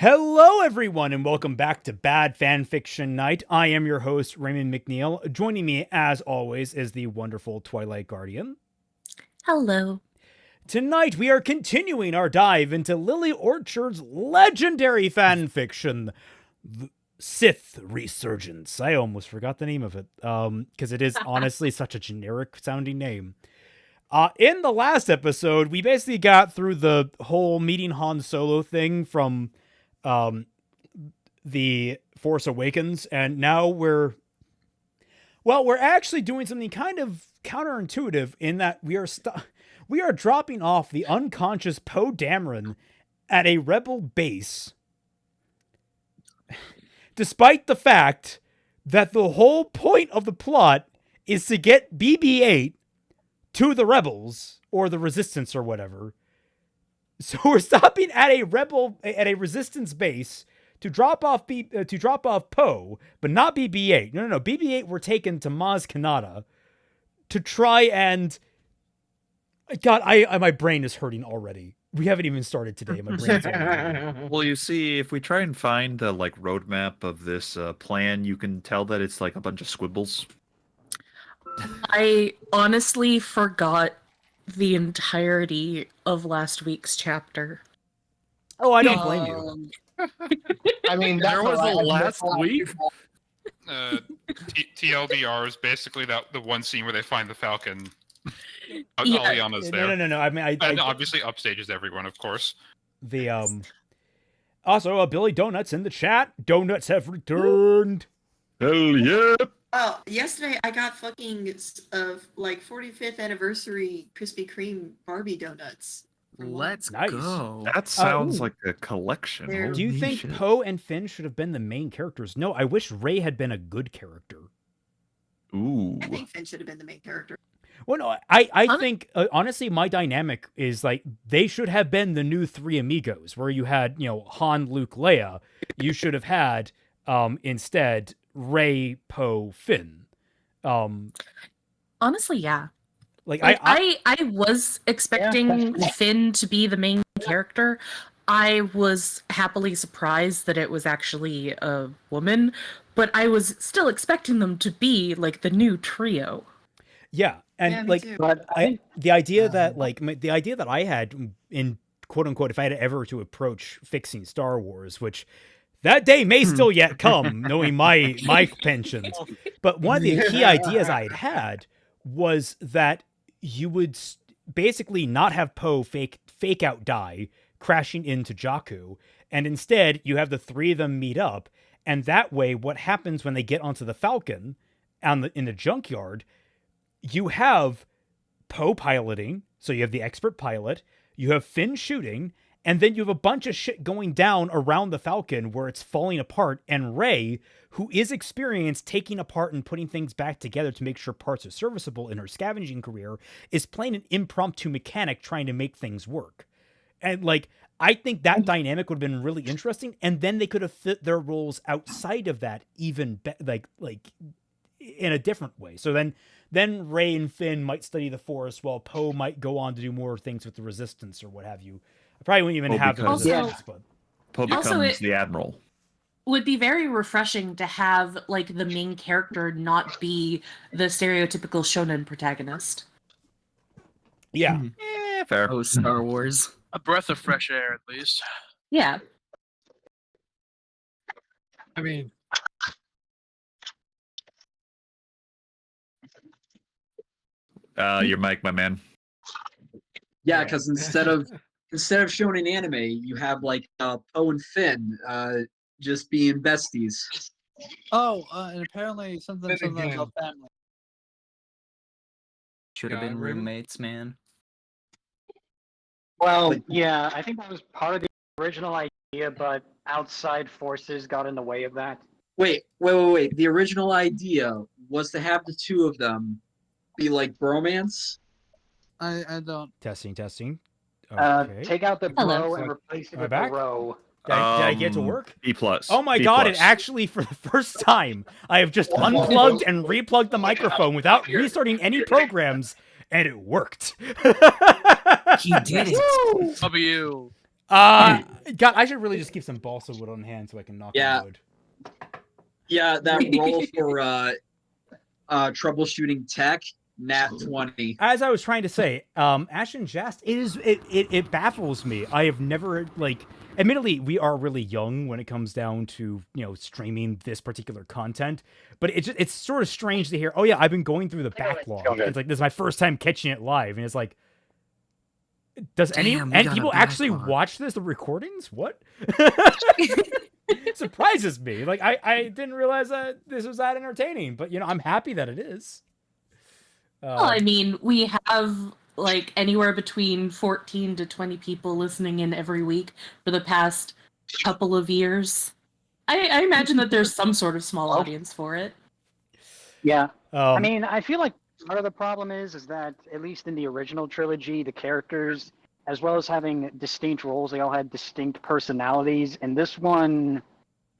Hello, everyone, and welcome back to Bad Fanfiction Night. I am your host, Raymond McNeil. Joining me, as always, is the wonderful Twilight Guardian. Hello. Tonight, we are continuing our dive into Lily Orchard's legendary fanfiction, Sith Resurgence. I almost forgot the name of it, because it is honestly such a generic-sounding name. In the last episode, we basically got through the whole meeting Han Solo thing from the Force Awakens, and now we're actually doing something kind of counterintuitive in that we are dropping off the unconscious Poe Dameron at a rebel base, despite the fact that the whole point of the plot is to get BB-8 to the rebels or the resistance or whatever. So we're stopping at a resistance base to drop off Poe, but not BB-8. No. BB-8 were taken to Maz Kanata to try and God, my brain is hurting already. We haven't even started today. My brain's already. Well, you see, if we try and find the roadmap of this plan, you can tell that it's like a bunch of squibbles. I honestly forgot the entirety of last week's chapter. Oh, I don't blame you. I mean, There was a last week. TLDR is basically the one scene where they find the Falcon. Yeah. Aliana's there. No. I mean, And obviously upstages everyone, of course. Also, Billy Donuts in the chat. Donuts have returned. Hell yeah! Oh, yesterday I got fucking 45th anniversary Krispy Kreme Barbie donuts. Let's Nice. go. That sounds ooh. like a collection. There- Do you Holy think shit. Poe and Finn should have been the main characters? No, I wish Rey had been a good character. Ooh. I think Finn should have been the main character. Well, no, I think, honestly, my dynamic is like, they should have been the new three amigos, where you had, Han, Luke, Leia. You should have had, instead, Rey, Poe, Finn. Honestly, yeah. Like, I was expecting Finn to be the main character. I was happily surprised that it was actually a woman, but I was still expecting them to be like the new trio. yeah. And Yeah, me like, too. But the idea that the idea that I had in quote unquote, if I had ever to approach fixing Star Wars, which that day may still yet come, knowing my penchant. But one of the key ideas I had was that you would basically not have Poe fake out die crashing into Jakku, and instead you have the three of them meet up, and that way, what happens when they get onto the Falcon in the junkyard? You have Poe piloting, so you have the expert pilot, you have Finn shooting, and then you have a bunch of shit going down around the Falcon where it's falling apart, and Rey, who is experienced taking apart and putting things back together to make sure parts are serviceable in her scavenging career, is playing an impromptu mechanic trying to make things work. And I think that dynamic would have been really interesting, and then they could have fit their roles outside of that even in a different way. So then Rey and Finn might study the Force, while Poe might go on to do more things with the Resistance or what have you. I probably wouldn't even have the because- Resistance, but Poe Also, becomes the admiral. Would be very refreshing to have like the main character not be the stereotypical shonen protagonist. yeah. Fair. oh, Star Wars. A breath of fresh air, at least. Yeah. I mean, Your mic, my man. Yeah, because instead of showing an anime, you have Poe and Finn just being besties. oh, and apparently something about family. Should have Yeah, been really? roommates, man. Well, yeah, I think that was part of the original idea, but outside forces got in the way of that. Wait. The original idea was to have the two of them be like bromance. I don't. Testing. Okay. Take out the Hello. bro and replace it Am I with back? the row. Did I get to work? B+. Oh my B+. god, it actually, for the first time, I have just unplugged and replugged the microphone without restarting any programs, and it worked. He did it. W. God, I should really just keep some balsa wood on hand so I can knock Yeah. on wood. Yeah, that roll for troubleshooting tech, nat 20. As I was trying to say, Ash and Jast, it baffles me. I have never, like, admittedly, we are really young when it comes down to, streaming this particular content, but it's sort of strange to hear, oh yeah, I've been going through the backlog. It's like, this is my first time catching it live, and it's like, does Damn, we any got a people actually backlog. watch the recordings? What? It surprises me. Like, I didn't realize that this was that entertaining, but, I'm happy that it is. Well, I mean, we have like anywhere between 14 to 20 people listening in every week for the past couple of years. I imagine that there's some sort of small audience for it. Yeah. I Um, mean, I feel like part of the problem is that at least in the original trilogy, the characters, as well as having distinct roles, they all had distinct personalities. And this one,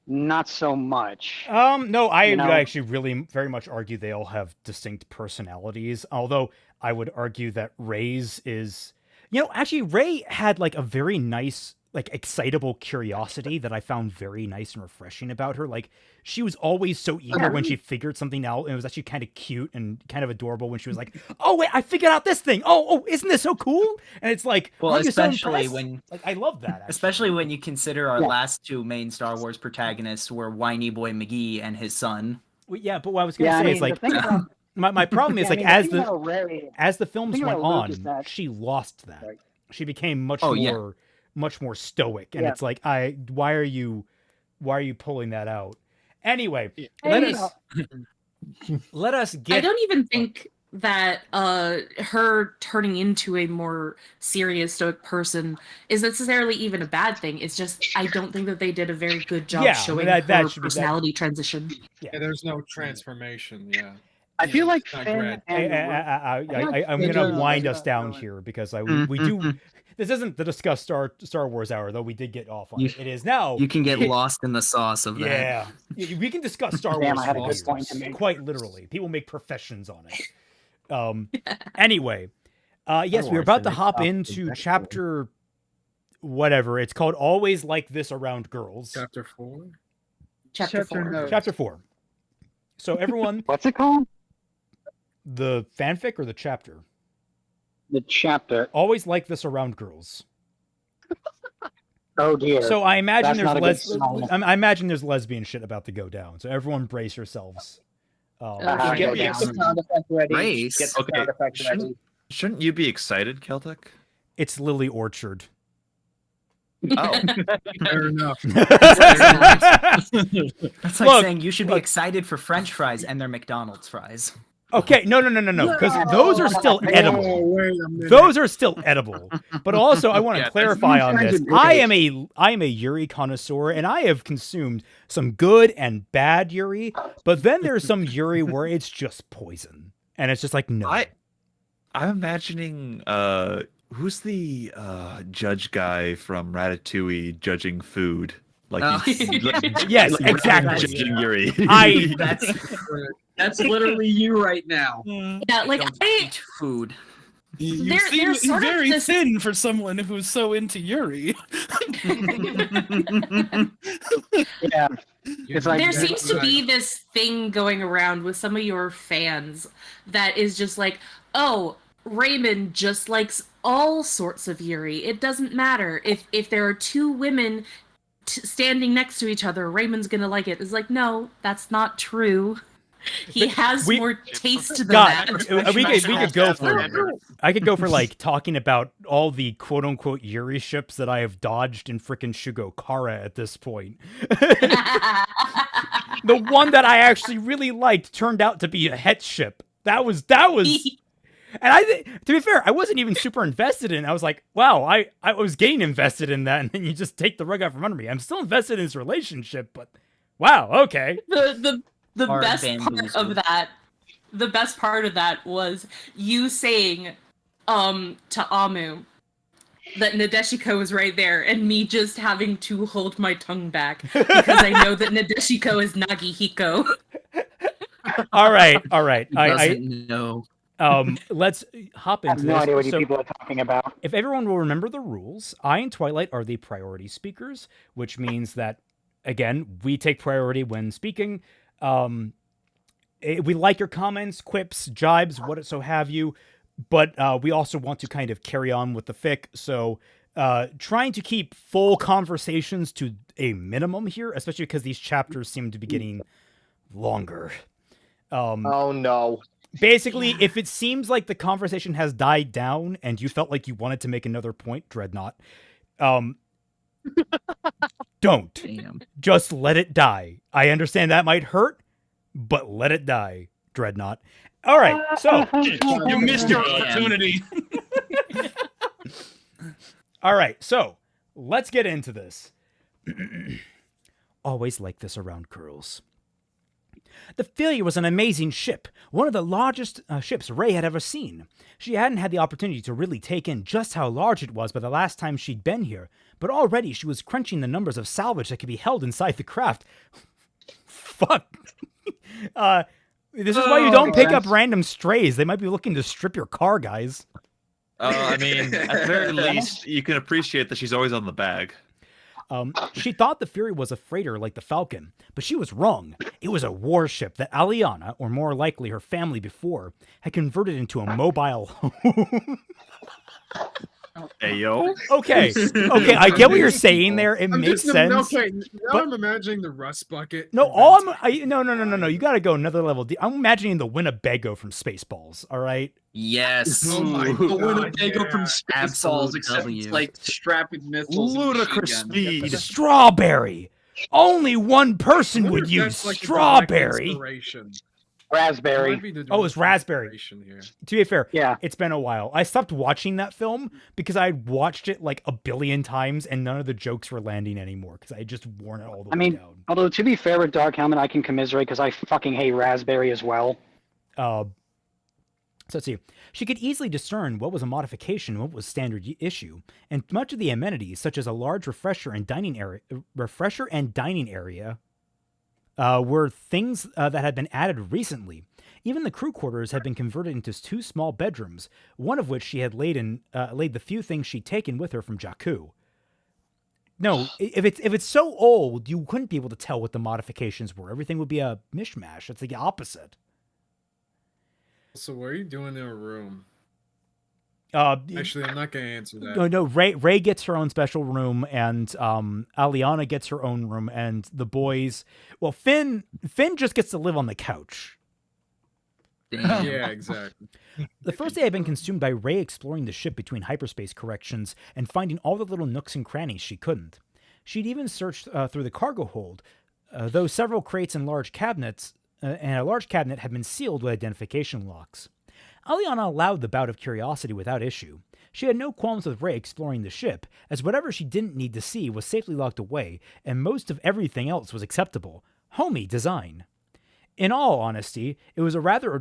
not so much. No, I You would know? actually really very much argue they all have distinct personalities. Although I would argue that Rey's is, actually Rey had like a very nice, like excitable curiosity that I found very nice and refreshing about her. Like she was always so eager when she figured something out, and it was actually kind of cute and kind of adorable when she was like, "Oh wait, I figured out this thing. Oh, isn't this so cool?" And it's like, Well, "Oh, you're so especially impressed." when like I love that. Actually. especially when you consider our last two main Star Wars protagonists were Whiny Boy McGee and his son. Well, yeah, but what I was gonna Yeah, I say mean, is like. the thing about, My problem is yeah, like I mean, as the thing the about Rey, as the films thing went about Luke is on, that- she lost that. Right. She became much Oh, yeah. more stoic, and Yeah. it's like why are you pulling that out? Anyway, I- let us I get. don't even think that her turning into a more serious stoic person is necessarily even a bad thing. It's just I don't think that they did a very good job Yeah, showing that her should be- that- personality transition. Yeah, there's no transformation. Yeah. I feel like It's not Finn great. and I'm They gonna do, wind they us do, down really. here because we do. This isn't the discuss Star Wars hour, though we did get off on it. It is now. You can get lost in the sauce of that. Yeah, we can discuss Star Damn, Wars I had a for good years, point to make. quite literally. People make professions on it. Anyway, yes, we're about to hop into chapter whatever it's called. Always like this around girls. Chapter 4. Chapter 4. notes. Chapter 4. So everyone, what's it called? the fanfic or the chapter? The chapter. Always like this around girls. Oh dear. So I imagine That's not a good there's sign. I imagine there's lesbian shit about to go down. So everyone brace yourselves. Ah, Okay. go Get down. the sound effect ready. Race. Get the Okay, sound effect ready. Shouldn't you be excited, Celtic? It's Lily Orchard. Oh, Fair enough. That's like Look, saying you should be look. excited for French fries and they're McDonald's fries. Okay, no, because those are still edible. Oh, wait a minute. Those are still edible. But also, I want to Yeah, clarify on kinds this. of I am a Yuri connoisseur, and I have consumed some good and bad Yuri. But then there's some Yuri where it's just poison, and it's just like no. I'm imagining who's the judge guy from Ratatouille judging food? Like Oh. Yes, like exactly. judging Yuri. That's literally you right now. Yeah, like Don't I eat food. You There- seem there's sort of very this- thin for someone who's so into Yuri. Yeah. It's like there seems to be this thing going around with some of your fans that is just like, oh, Raymond just likes all sorts of Yuri. It doesn't matter if there are two women standing next to each other, Raymond's gonna like it. It's like, no, that's not true. He has more taste than God, that. we could go for. I could go for like talking about all the quote unquote Yuri ships that I have dodged in frickin' Shugokara at this point. The one that I actually really liked turned out to be a het ship. That was, and to be fair, I wasn't even super invested in it. I was like, wow, I was getting invested in that, and then you just take the rug out from under me. I'm still invested in this relationship, but wow, okay. The Hard best part bamboozled. of that, the best part of that was you saying to Amu that Nadeshiko was right there, and me just having to hold my tongue back because I know that Nadeshiko is Nagihiko. All right. He doesn't know. Let's hop I have into no this. idea what you So, people are talking about. if everyone will remember the rules, I and Twilight are the priority speakers, which means that, again, we take priority when speaking. We like your comments, quips, jibes, what so have you, but we also want to kind of carry on with the fic. So trying to keep full conversations to a minimum here, especially because these chapters seem to be getting longer. Oh no. Basically, if it seems like the conversation has died down and you felt like you wanted to make another point, Dreadnought, don't. Damn. Just let it die. I understand that might hurt, but let it die, Dreadnought. All right, so You missed your opportunity. all right, so let's get into this. Always like this around girls. The Failure was an amazing ship, one of the largest ships Ray had ever seen. She hadn't had the opportunity to really take in just how large it was by the last time she'd been here, but already she was crunching the numbers of salvage that could be held inside the craft. Fuck. This is why you don't pick up random strays. They might be looking to strip your car, guys. I mean, at the very least, you can appreciate that she's always on the bag. She thought the Fury was a freighter like the Falcon, but she was wrong. It was a warship that Aliana, or more likely her family before, had converted into a mobile home. Hey, yo. Okay, I get what you're saying there. It makes sense. Okay, now but- I'm imagining the rust bucket. No, no. You got to go another level. I'm imagining the Winnebago from Spaceballs. All right. Yes. Oh my The god. Winnebago yeah. from Spaceballs, Absolute except W. it's like strapping missiles. and Ludicrous machine guns. speed. Strawberry. Only one person would That's use like a direct strawberry. inspiration. Raspberry. Might be the Oh, it's direct raspberry. inspiration here. To be fair, Yeah. it's been a while. I stopped watching that film because I'd watched it like a billion times and none of the jokes were landing anymore because I had just worn it all the I way mean, down. although to be fair with Dark Helmet, I can commiserate because I fucking hate Raspberry as well. So let's see. She could easily discern what was a modification and what was standard issue, and much of the amenities, such as a large refresher and dining area, were things that had been added recently. Even the crew quarters had been converted into 2 small bedrooms, one of which she had laid the few things she'd taken with her from Jakku. No, if it's so old, you couldn't be able to tell what the modifications were. Everything would be a mishmash. It's the opposite. So what are you doing in a room? Uh, Actually, I'm not gonna answer that. No. Ray gets her own special room, and Aliana gets her own room, and the boys. Well, Finn just gets to live on the couch. Damn. Yeah, exactly. The first day had been consumed by Ray exploring the ship between hyperspace corrections and finding all the little nooks and crannies she couldn't. She'd even searched through the cargo hold, though several crates and large cabinets and a large cabinet had been sealed with identification locks. Aliana allowed the bout of curiosity without issue. She had no qualms with Ray exploring the ship, as whatever she didn't need to see was safely locked away, and most of everything else was acceptable. Homey design. In all honesty, it was rather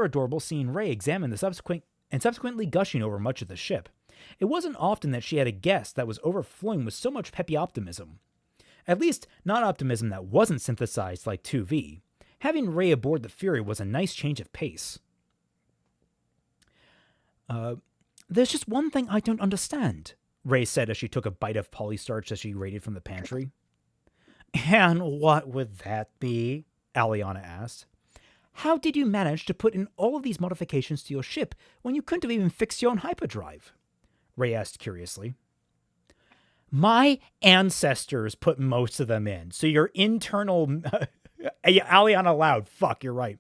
adorable seeing Ray examine the subsequently gushing over much of the ship. It wasn't often that she had a guest that was overflowing with so much peppy optimism. At least, not optimism that wasn't synthesized like 2V. Having Ray aboard the Fury was a nice change of pace. There's just one thing I don't understand, Ray said as she took a bite of polystarch that she raided from the pantry. And what would that be? Aliana asked. How did you manage to put in all of these modifications to your ship when you couldn't have even fixed your own hyperdrive? Ray asked curiously. My ancestors put most of them in, so your internal... Aliana loud. Fuck, you're right.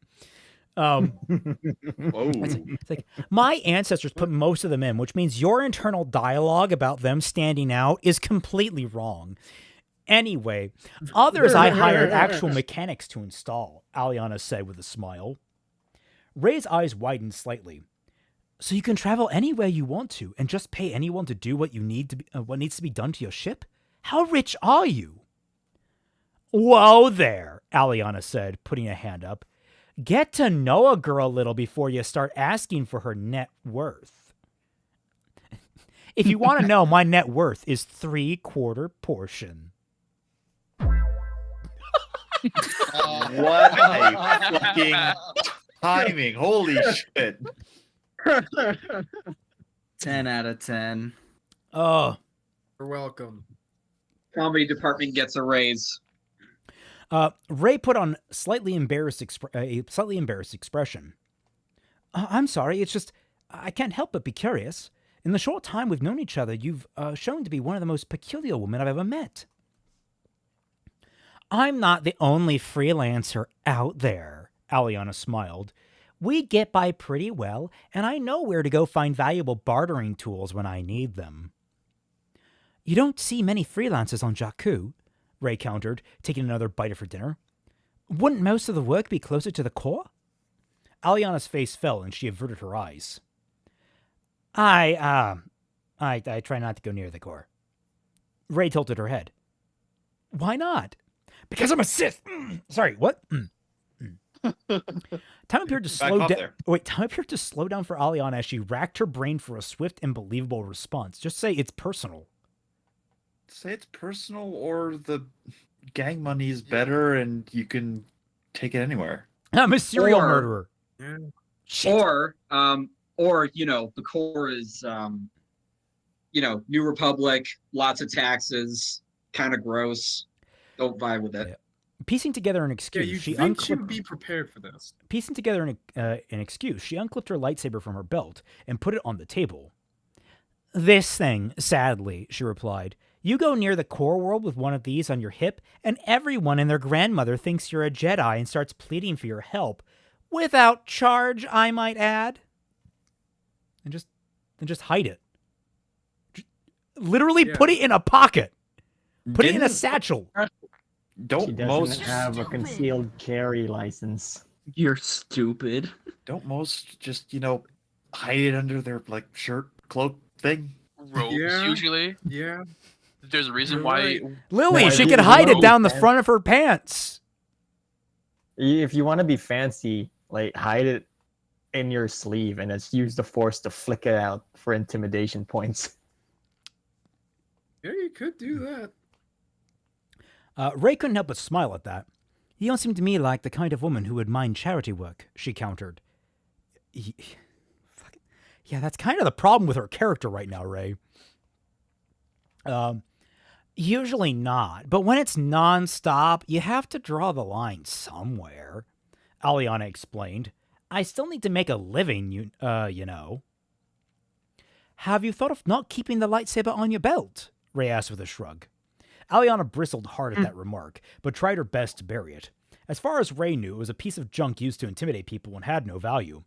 Whoa. It's like, my ancestors put most of them in, which means your internal dialogue about them standing out is completely wrong. Anyway, others I hired actual mechanics to install, Aliana said with a smile. Ray's eyes widened slightly. So you can travel anywhere you want to and just pay anyone to do what needs to be done to your ship? How rich are you? Whoa there, Aliana said, putting a hand up. Get to know a girl a little before you start asking for her net worth. If you want to know, my net worth is 3/4 portion. What a fucking timing. Holy shit. 10 out of 10. Oh. You're welcome. Comedy department gets a raise. Ray put on a slightly embarrassed expression. I'm sorry, it's just, I can't help but be curious. In the short time we've known each other, you've shown to be one of the most peculiar women I've ever met. I'm not the only freelancer out there, Aliana smiled. We get by pretty well, and I know where to go find valuable bartering tools when I need them. You don't see many freelancers on Jakku, Ray countered, taking another bite of her dinner. Wouldn't most of the work be closer to the core? Aliana's face fell and she averted her eyes. I try not to go near the core. Ray tilted her head. Why not? Because I'm a Sith. Sorry, what? Time appeared to slow down. Time appeared to slow down for Aliana as she racked her brain for a swift and believable response. Just say it's personal. Say it's personal, or the gang money is better, and you can take it anywhere. I'm a serial murderer. Or the core is, New Republic, lots of taxes, kind of gross. Don't vibe with it. Yeah. Piecing together an excuse, Yeah, she would be prepared for this. Piecing together an excuse, she unclipped her lightsaber from her belt and put it on the table. This thing, sadly, she replied. You go near the core world with one of these on your hip, and everyone and their grandmother thinks you're a Jedi and starts pleading for your help. Without charge, I might add. And just hide it. Literally put it in a pocket. Put it in a satchel. Don't She doesn't have a concealed carry license. You're stupid. Don't most just, hide it under their shirt, cloak thing? Robes, usually. Yeah. There's a reason why. Lily, she could hide it down the front of her pants. If you want to be fancy, hide it in your sleeve and just use the force to flick it out for intimidation points. Yeah, you could do that. Ray couldn't help but smile at that. You don't seem to me like the kind of woman who would mind charity work, she countered. Yeah, that's kind of the problem with her character right now, Ray. Usually not, but when it's non-stop, you have to draw the line somewhere, Aliana explained. I still need to make a living, you know. Have you thought of not keeping the lightsaber on your belt? Ray asked with a shrug. Aliana bristled hard at that remark, but tried her best to bury it. As far as Ray knew, it was a piece of junk used to intimidate people and had no value.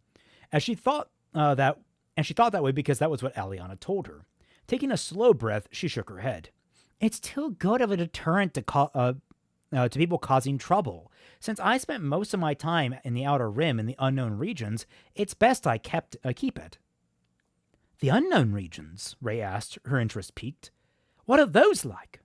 She thought that way because that was what Aliana told her. Taking a slow breath, she shook her head. It's too good of a deterrent to people causing trouble. Since I spent most of my time in the Outer Rim and the unknown regions, it's best I keep it. The unknown regions? Ray asked, her interest piqued. What are those like?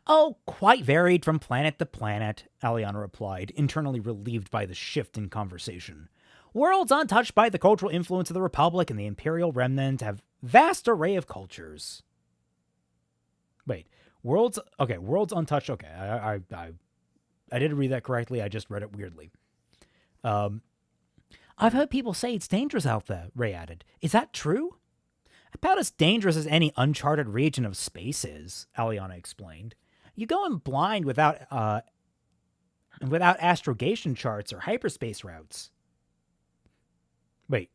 Oh, quite varied from planet to planet, Aliana replied, internally relieved by the shift in conversation. Worlds untouched by the cultural influence of the Republic and the Imperial Remnant have vast array of cultures. Wait, worlds untouched. Okay, I didn't read that correctly. I just read it weirdly. I've heard people say it's dangerous out there, Ray added. Is that true? About as dangerous as any uncharted region of space is, Aliana explained. You go in blind without astrogation charts or hyperspace routes. Wait.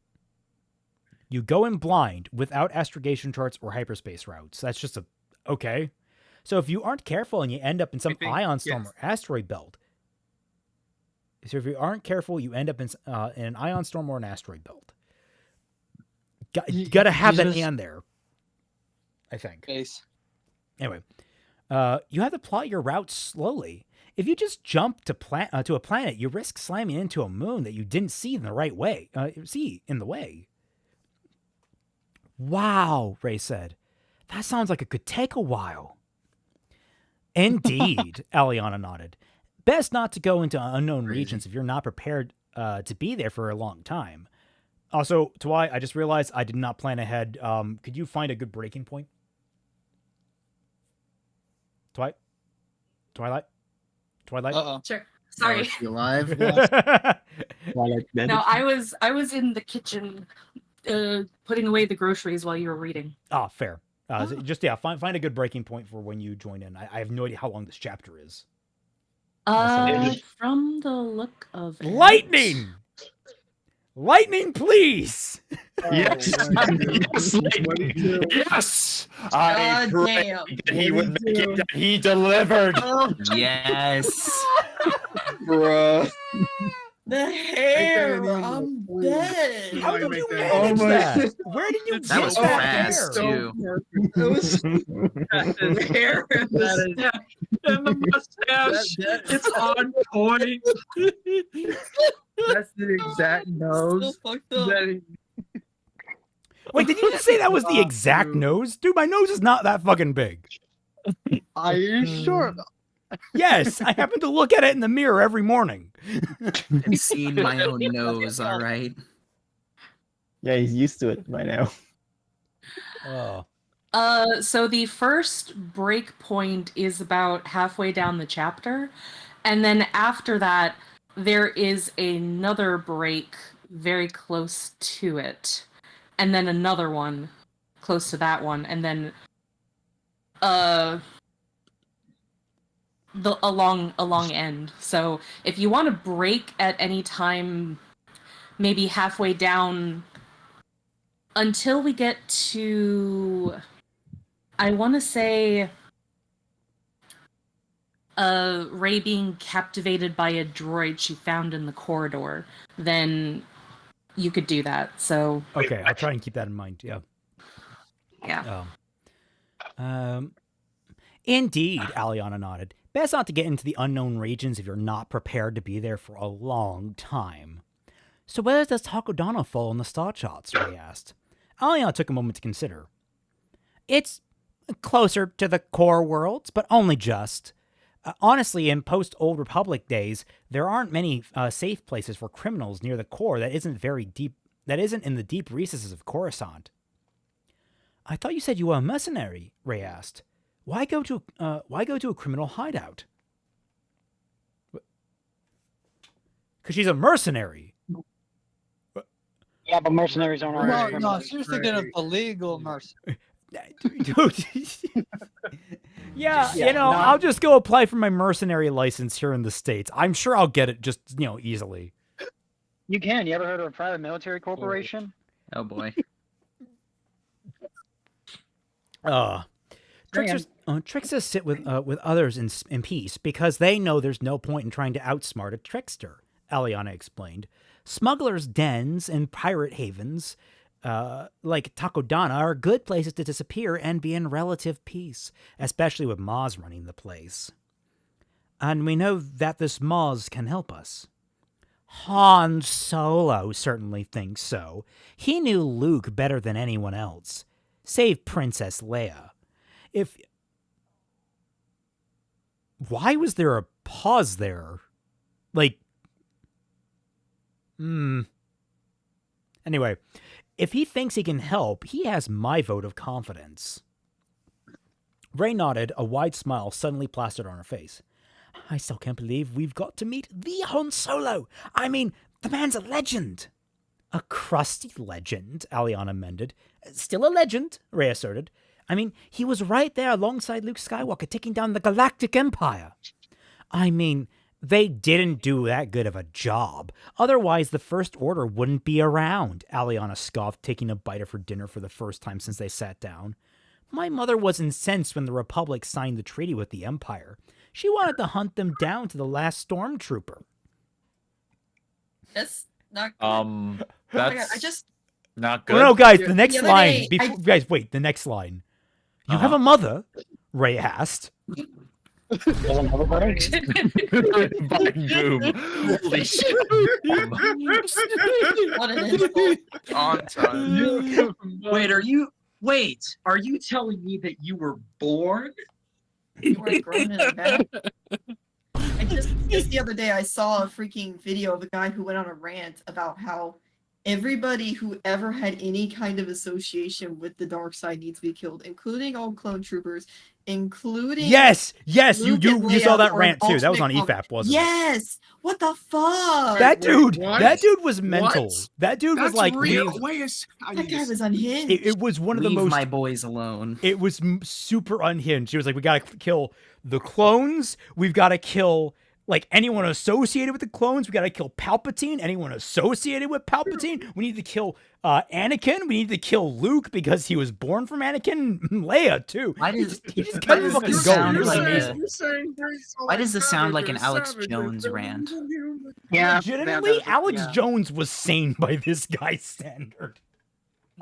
You go in blind without astrogation charts or hyperspace routes. That's just okay. So if you aren't careful and you end up in some ion storm or asteroid belt. So if you aren't careful, you end up in an ion storm or an asteroid belt. You gotta have that and there. I think. Anyway, you have to plot your route slowly. If you just jump to a planet, you risk slamming into a moon that you didn't see in the right way. Wow, Ray said. That sounds like it could take a while. Indeed, Aliana nodded. Best not to go into unknown regions if you're not prepared to be there for a long time. Also, Twi, I just realized I did not plan ahead. Could you find a good breaking point? Twilight? Uh-oh. Sure. Sorry. is she alive? No, I was in the kitchen putting away the groceries while you were reading. Ah, fair. Just find a good breaking point for when you join in. I have no idea how long this chapter is. From the look of it. Lightning! Lightning, please! Yes! Yes! I God prayed damn. that he would make it, that he delivered! Yes. Bruh. The hair! I'm dead! How did you Oh manage my that? Where did you That get was that fast hair? too. It was the hair and the mustache. It's on point. That's the exact nose. Still fucked up. Wait, did you just say that was the exact nose? Dude, my nose is not that fucking big. Are you sure? Yes, I happen to look at it in the mirror every morning. I've seen my own nose, all right. Yeah, he's used to it by now. Oh. So the first break point is about halfway down the chapter, and then after that, there is another break very close to it, and then another one close to that one, and then a long end. So if you want to break at any time, maybe halfway down until we get to, I want to say, Rey being captivated by a droid she found in the corridor, then you could do that. So Okay, I'll try and keep that in mind. Yeah. yeah. Indeed, Aliana nodded. Best not to get into the unknown regions if you're not prepared to be there for a long time. So where does Takodana fall in the star charts? Ray asked. Aliana took a moment to consider. It's closer to the core worlds, but only just. Honestly, in post-Old Republic days, there aren't many safe places for criminals near the core that isn't in the deep recesses of Coruscant. I thought you said you were a mercenary, Ray asked. Why go to a criminal hideout? Because she's a mercenary. Yeah, but mercenaries aren't No, always no, criminals. she was thinking of the legal mercenary. Dude. Yeah, Yeah, no. I'll just go apply for my mercenary license here in the States. I'm sure I'll get it just, easily. You can. You ever heard of a private military corporation? Oh boy. Tricksters sit with others in peace because they know there's no point in trying to outsmart a trickster, Aliana explained. Smugglers' dens and pirate havens, like Takodana, are good places to disappear and be in relative peace, especially with Maz running the place. And we know that this Maz can help us. Han Solo certainly thinks so. He knew Luke better than anyone else, save Princess Leia. Why was there a pause there? Anyway, if he thinks he can help, he has my vote of confidence. Rey nodded, a wide smile suddenly plastered on her face. I still can't believe we've got to meet the Han Solo. I mean, the man's a legend. A crusty legend, Aliana amended. Still a legend, Rey asserted. I mean, he was right there alongside Luke Skywalker taking down the Galactic Empire. I mean, they didn't do that good of a job. Otherwise, the First Order wouldn't be around, Aliana scoffed, taking a bite of her dinner for the first time since they sat down. My mother was incensed when the Republic signed the treaty with the Empire. She wanted to hunt them down to the last stormtrooper. That's not good. That's Oh my God, I just not good. Oh, no, guys, the next other line. day, Guys, wait, the next line. You have a mother? Ray asked. Boom. Holy shit. What an insult. On time. Are you telling me that you were born? You were grown in a bed. Just the other day, I saw a freaking video of a guy who went on a rant about how everybody who ever had any kind of association with the dark side needs to be killed, including all clone troopers, including Yes, you Luke and you saw Leia that or an rant too. That was on alternate EFAP, wasn't it? Yes. What the fuck? That dude, what? that dude was mental. What? That dude was That's like, real. we- Wait a second. That guy was unhinged. it was one of the Leave most. my boys alone. It was super unhinged. She was like, we gotta kill the clones. We've got to kill like anyone associated with the clones. We got to kill Palpatine. Anyone associated with Palpatine. We need to kill Anakin. We need to kill Luke because he was born from Anakin. Leia too. Why does He just kept does fucking this going. sound It was like amazing. Why does this sound like an Alex Jones rant? Yeah, Legitimately, that was- Alex yeah. Jones was sane by this guy's standard.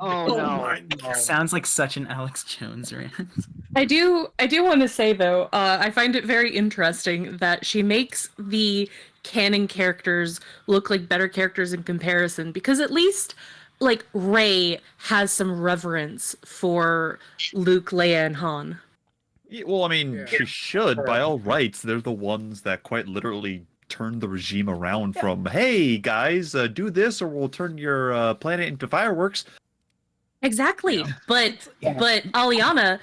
Oh no. no. Sounds like such an Alex Jones rant. I do want to say though, I find it very interesting that she makes the canon characters look like better characters in comparison, because at least like Rey has some reverence for Luke, Leia, and Han. Yeah, well, I mean, she should by all rights. They're the ones that quite literally turned the regime around from, hey guys, do this or we'll turn your planet into fireworks. Exactly, but Aliana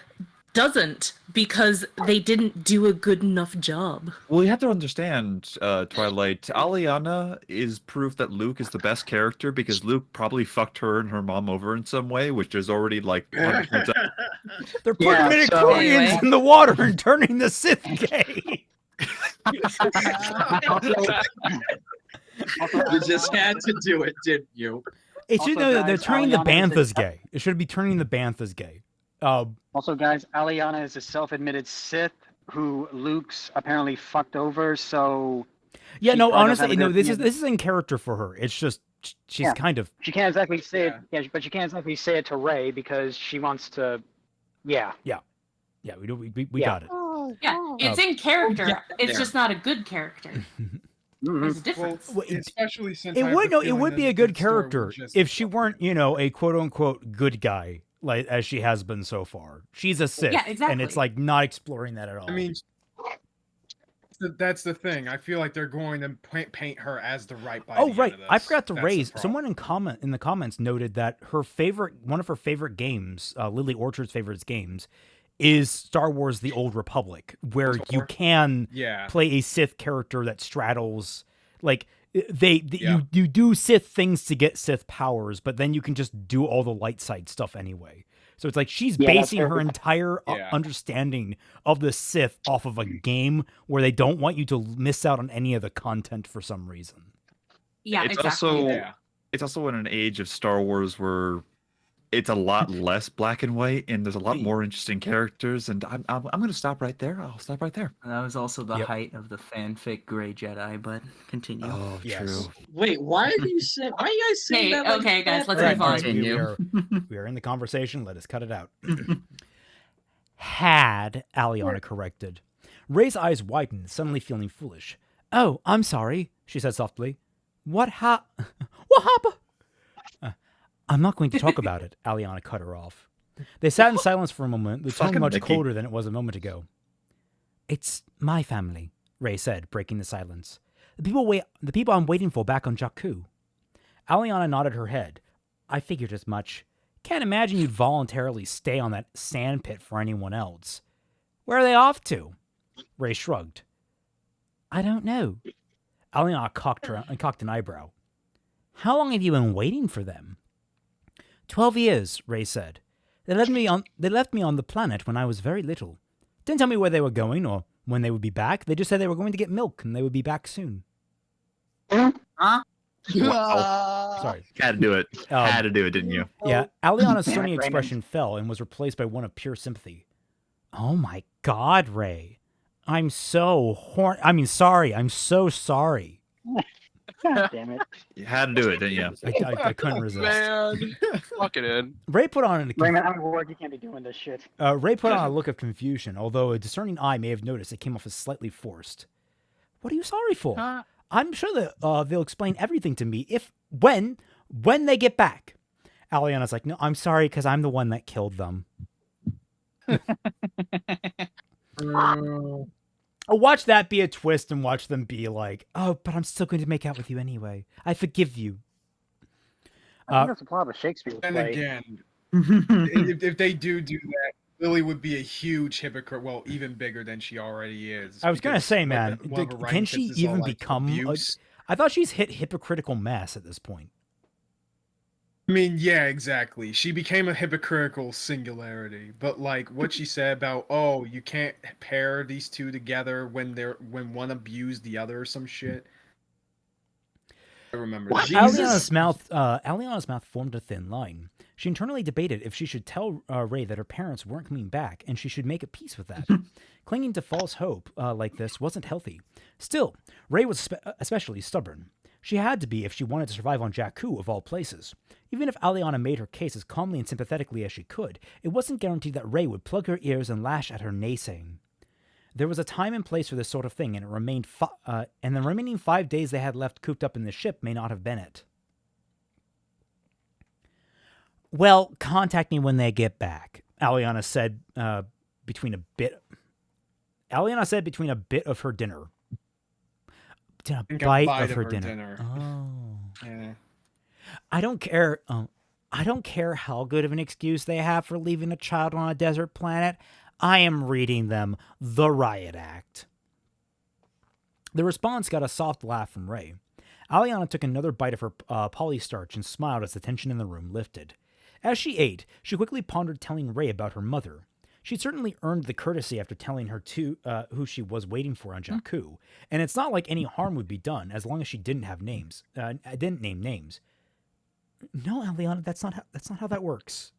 doesn't, because they didn't do a good enough job. Well, you have to understand, Twilight, Aliana is proof that Luke is the best character because Luke probably fucked her and her mom over in some way, which is already like 100%. They're putting Yeah, so midichlorians anyway. in the water and turning the Sith gay. You just had to do it, didn't you? It should Also, know that they're guys, turning the Aliana is Banthas gay. It should be turning the Banthas gay. Also, guys, Aliana is a self-admitted Sith who Luke's apparently fucked over. So Yeah, she no, probably doesn't honestly, have a no. good- This is in character for her. It's just she's Yeah. kind of she can't exactly say it. Yeah, but she can't exactly say it to Rey because she wants to. Yeah. yeah. We Yeah. got it. Yeah, it's in character. Yeah. It's Yeah. just not a good character. There's a difference. Well, Especially since It I have would the no, it feeling would that be the a good Death Star will character just if she weren't, a quote unquote good guy like as she has been so far. She's a Sith, Yeah, and exactly. it's like not exploring that at all. I mean, that's the thing. I feel like they're going to paint her as the right. By oh the end right, of I this. forgot to That's the raise. problem. Someone in the comments noted that one of her favorite games, Lily Orchard's favorite games, is Star Wars: The Old Republic, where you can Yeah. play a Sith character that straddles like Yeah. you do Sith things to get Sith powers, but then you can just do all the light side stuff anyway. So it's like she's Yeah, that's basing her very- entire Yeah. understanding of the Sith off of a game where they don't want you to miss out on any of the content for some reason. Yeah, It's exactly. also Yeah. it's also in an age of Star Wars where it's a lot less black and white, and there's a lot more interesting characters. And I'm going to stop right there. I'll stop right there. That was also the Yep. height of the fanfic Gray Jedi, but continue. Oh, Yes. true. Wait, why are you saying? Why are you guys saying Okay, that? Like okay, guys, that? let's Right, move on. Continue. we are in the conversation. Let us cut it out. Had Aliana corrected. Ray's eyes widened, suddenly feeling foolish. Oh, I'm sorry, she said softly. What happened? I'm not going to talk about it, Aliana cut her off. They sat in silence for a moment, the tone Fucking much Mickey. colder than it was a moment ago. It's my family, Ray said, breaking the silence. The people I'm waiting for back on Jakku. Aliana nodded her head. I figured as much. Can't imagine you'd voluntarily stay on that sandpit for anyone else. Where are they off to? Ray shrugged. I don't know. Aliana cocked an eyebrow. How long have you been waiting for them? 12 years, Ray said. They left me on the planet when I was very little. Didn't tell me where they were going or when they would be back. They just said they were going to get milk and they would be back soon. Huh? Wow. Sorry. Had to do it. Had to do it, didn't you? Yeah, Aliana's Damn it, stony Raymond. expression fell and was replaced by one of pure sympathy. Oh my God, Ray. I'm so sorry. I'm so sorry. God damn it. You had to do it, didn't you? I couldn't resist. Man, lock it in. Ray put on Raymond, I'm at work. You can't be doing this shit. Ray put on a look of confusion, although a discerning eye may have noticed it came off as slightly forced. What are you sorry for? I'm sure that they'll explain everything to me when they get back. Aliana's like, no, I'm sorry because I'm the one that killed them. Watch that be a twist and watch them be like, oh, but I'm still going to make out with you anyway. I forgive you. I think that's the plot of a Shakespeare Then play. again, if they do that, Lily would be a huge hypocrite. Well, even bigger than she already is. I was gonna because, say, like, man, one of her writing can tips she is all, even like, become? abuse. I thought she's hit hypocritical mass at this point. I mean, yeah, exactly. She became a hypocritical singularity, but like what she said about, oh, you can't pair these two together when one abused the other or some shit. I remember. that. Aliana's mouth formed a thin line. She internally debated if she should tell Rey that her parents weren't coming back, and she should make a peace with that. Clinging to false hope like this wasn't healthy. Still, Rey was especially stubborn. She had to be if she wanted to survive on Jakku, of all places. Even if Aliana made her case as calmly and sympathetically as she could, it wasn't guaranteed that Rey would plug her ears and lash at her naysaying. There was a time and place for this sort of thing, and the remaining 5 days they had left cooped up in the ship may not have been it. Well, contact me when they get back, Aliana said between a bit of her dinner. A bite of her dinner. Oh. Yeah. I don't care. I don't care how good of an excuse they have for leaving a child on a desert planet. I am reading them the riot act. The response got a soft laugh from Rey. Aliana took another bite of her polystarch and smiled as the tension in the room lifted. As she ate, she quickly pondered telling Rey about her mother. She'd certainly earned the courtesy after telling her who she was waiting for on Jakku, and it's not like any harm would be done as long as she didn't have names. Didn't name names. No, Aliana, that's not how that works.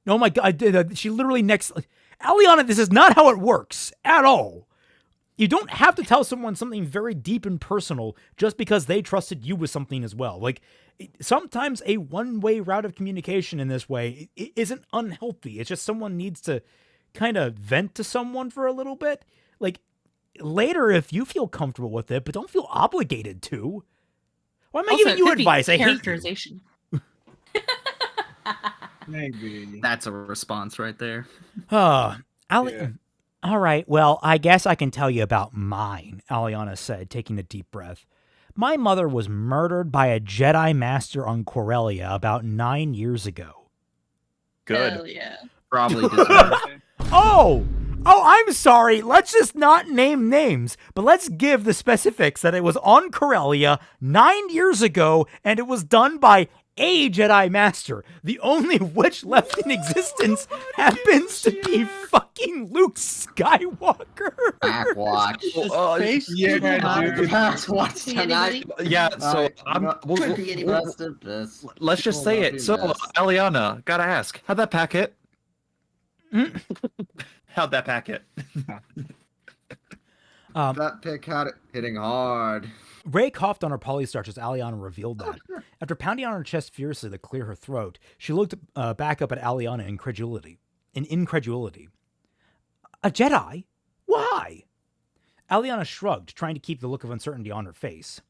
Oh my God! She literally Aliana, this is not how it works at all. You don't have to tell someone something very deep and personal just because they trusted you with something as well. Like, sometimes a one-way route of communication in this way isn't unhealthy. It's just someone needs to kind of vent to someone for a little bit. Like, later if you feel comfortable with it, but don't feel obligated to. Why am I giving you advice? I hate you. Maybe. That's a response right there. All right, well, I guess I can tell you about mine, Aliana said, taking a deep breath. My mother was murdered by a Jedi Master on Corellia about 9 years ago. Good. Hell yeah. Probably deserved. Oh, I'm sorry. Let's just not name names, but let's give the specifics that it was on Corellia 9 years ago, and it was done by a Jedi Master, the only of which left in existence happens to be fucking Luke Skywalker. Backwatch. Backwatch tonight. Yeah, so let's just say it. So, Aliana, gotta ask, how'd that pack hit? How'd that pack hit? That pick had it hitting hard. Rey coughed on her polystarch as Aliana revealed that. After pounding on her chest fiercely to clear her throat, she looked back up at Aliana in incredulity. A Jedi? Why? Aliana shrugged, trying to keep the look of uncertainty on her face.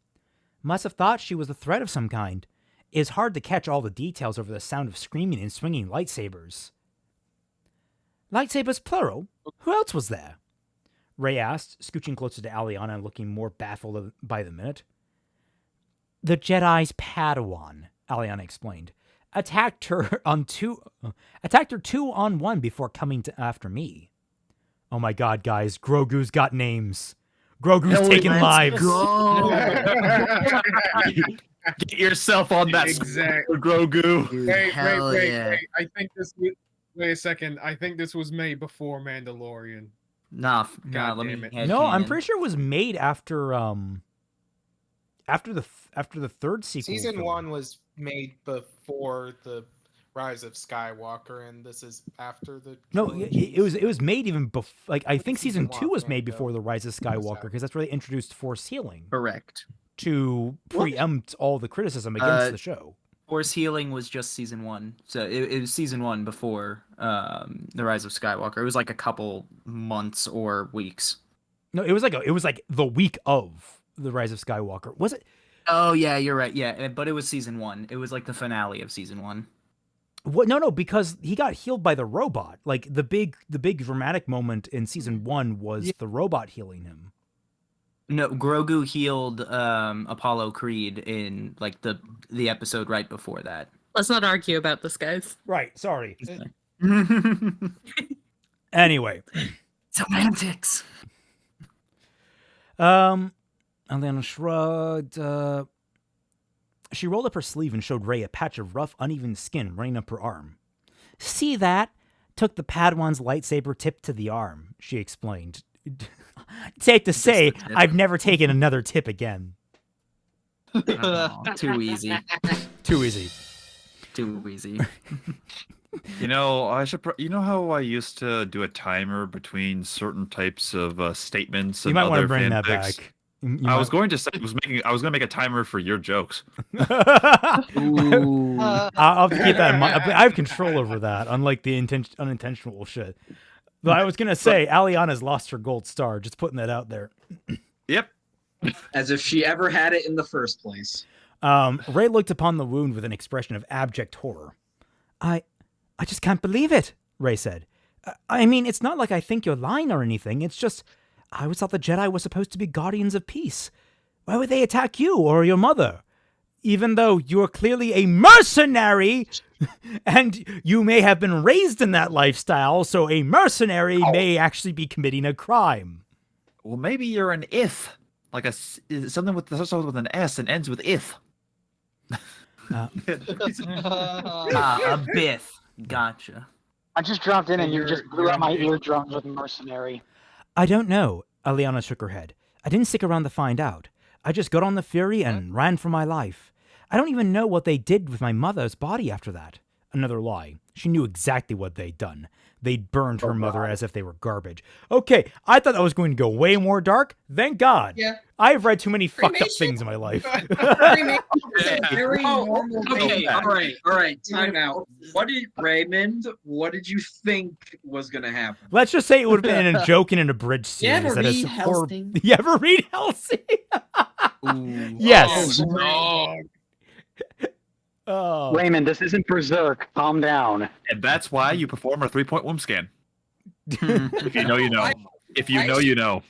Must have thought she was a threat of some kind. It's hard to catch all the details over the sound of screaming and swinging lightsabers. Lightsabers plural? Who else was there? Rey asked, scooching closer to Aliana and looking more baffled by the minute. The Jedi's Padawan, Aliana explained. Attacked her 2-on-1 before coming after me. Oh my God, guys, Grogu's got names. Grogu's taking lives. Get yourself on that Exactly. Grogu. Wait. Yeah. Wait a second. I think this was made before Mandalorian. Nah, God let damn me. it. No, I'm pretty sure it was made after the third sequel. Season film. 1 was made before the Rise of Skywalker, and this is after the. No, trilogies. it was made even before. Like, I think season 2 Season was 1, made yeah. before the Rise of Skywalker because that's where they introduced Force healing Correct. to preempt all the criticism against the show. Force healing was just season 1, so it was season 1 before the Rise of Skywalker. It was like a couple months or weeks. No, it was like the week of the Rise of Skywalker. Was it? Oh yeah, you're right. Yeah, but it was season 1. It was like the finale of season 1. What? No, because he got healed by the robot. Like the big dramatic moment in season 1 was the robot healing him. No, Grogu healed Apollo Creed in like the episode right before that. Let's not argue about this, guys. Right, sorry. Anyway. Semantics. Aliana shrugged. She rolled up her sleeve and showed Rey a patch of rough, uneven skin running up her arm. See that? Took the Padawan's lightsaber tip to the arm, she explained. Safe to say, I've never taken another tip again. Oh, too easy. Too easy. Too easy. You know, I should. You know how I used to do a timer between certain types of statements You and might want other to bring that fanfics? back. I was going to say I was going to make a timer for your jokes. Ooh. I'll have to keep that in mind. I have control over that, unlike the unintentional shit. Though I was gonna say, Aliana's lost her gold star. Just putting that out there. Yep. As if she ever had it in the first place. Rey looked upon the wound with an expression of abject horror. I just can't believe it, Rey said. I mean, it's not like I think you're lying or anything. It's just, I always thought the Jedi were supposed to be guardians of peace. Why would they attack you or your mother? Even though you're clearly a mercenary, and you may have been raised in that lifestyle, so a mercenary may actually be committing a crime. Well, maybe you're an if, like something with starts with an S and ends with if. A biff. Gotcha. I just dropped in and you just blew out my eardrums with mercenary. I don't know, Aliana shook her head. I didn't stick around to find out. I just got on the Fury and ran for my life. I don't even know what they did with my mother's body after that. Another lie. She knew exactly what they'd done. They'd burned her mother as if they were garbage. Okay, I thought that was going to go way more dark. Thank God. Yeah. I've read too many fucked up things in my life. Very normal Okay, thing. all right. Time out. Raymond? What did you think was gonna happen? Let's just say it would have been a joke in an abridged You series. ever that is read Hellsing? You ever read Hellsing? Yes. Oh. Raymond, this isn't Berserk. Calm down. And that's why you perform a 3-point womb scan. If you know, you know. If you know, you know.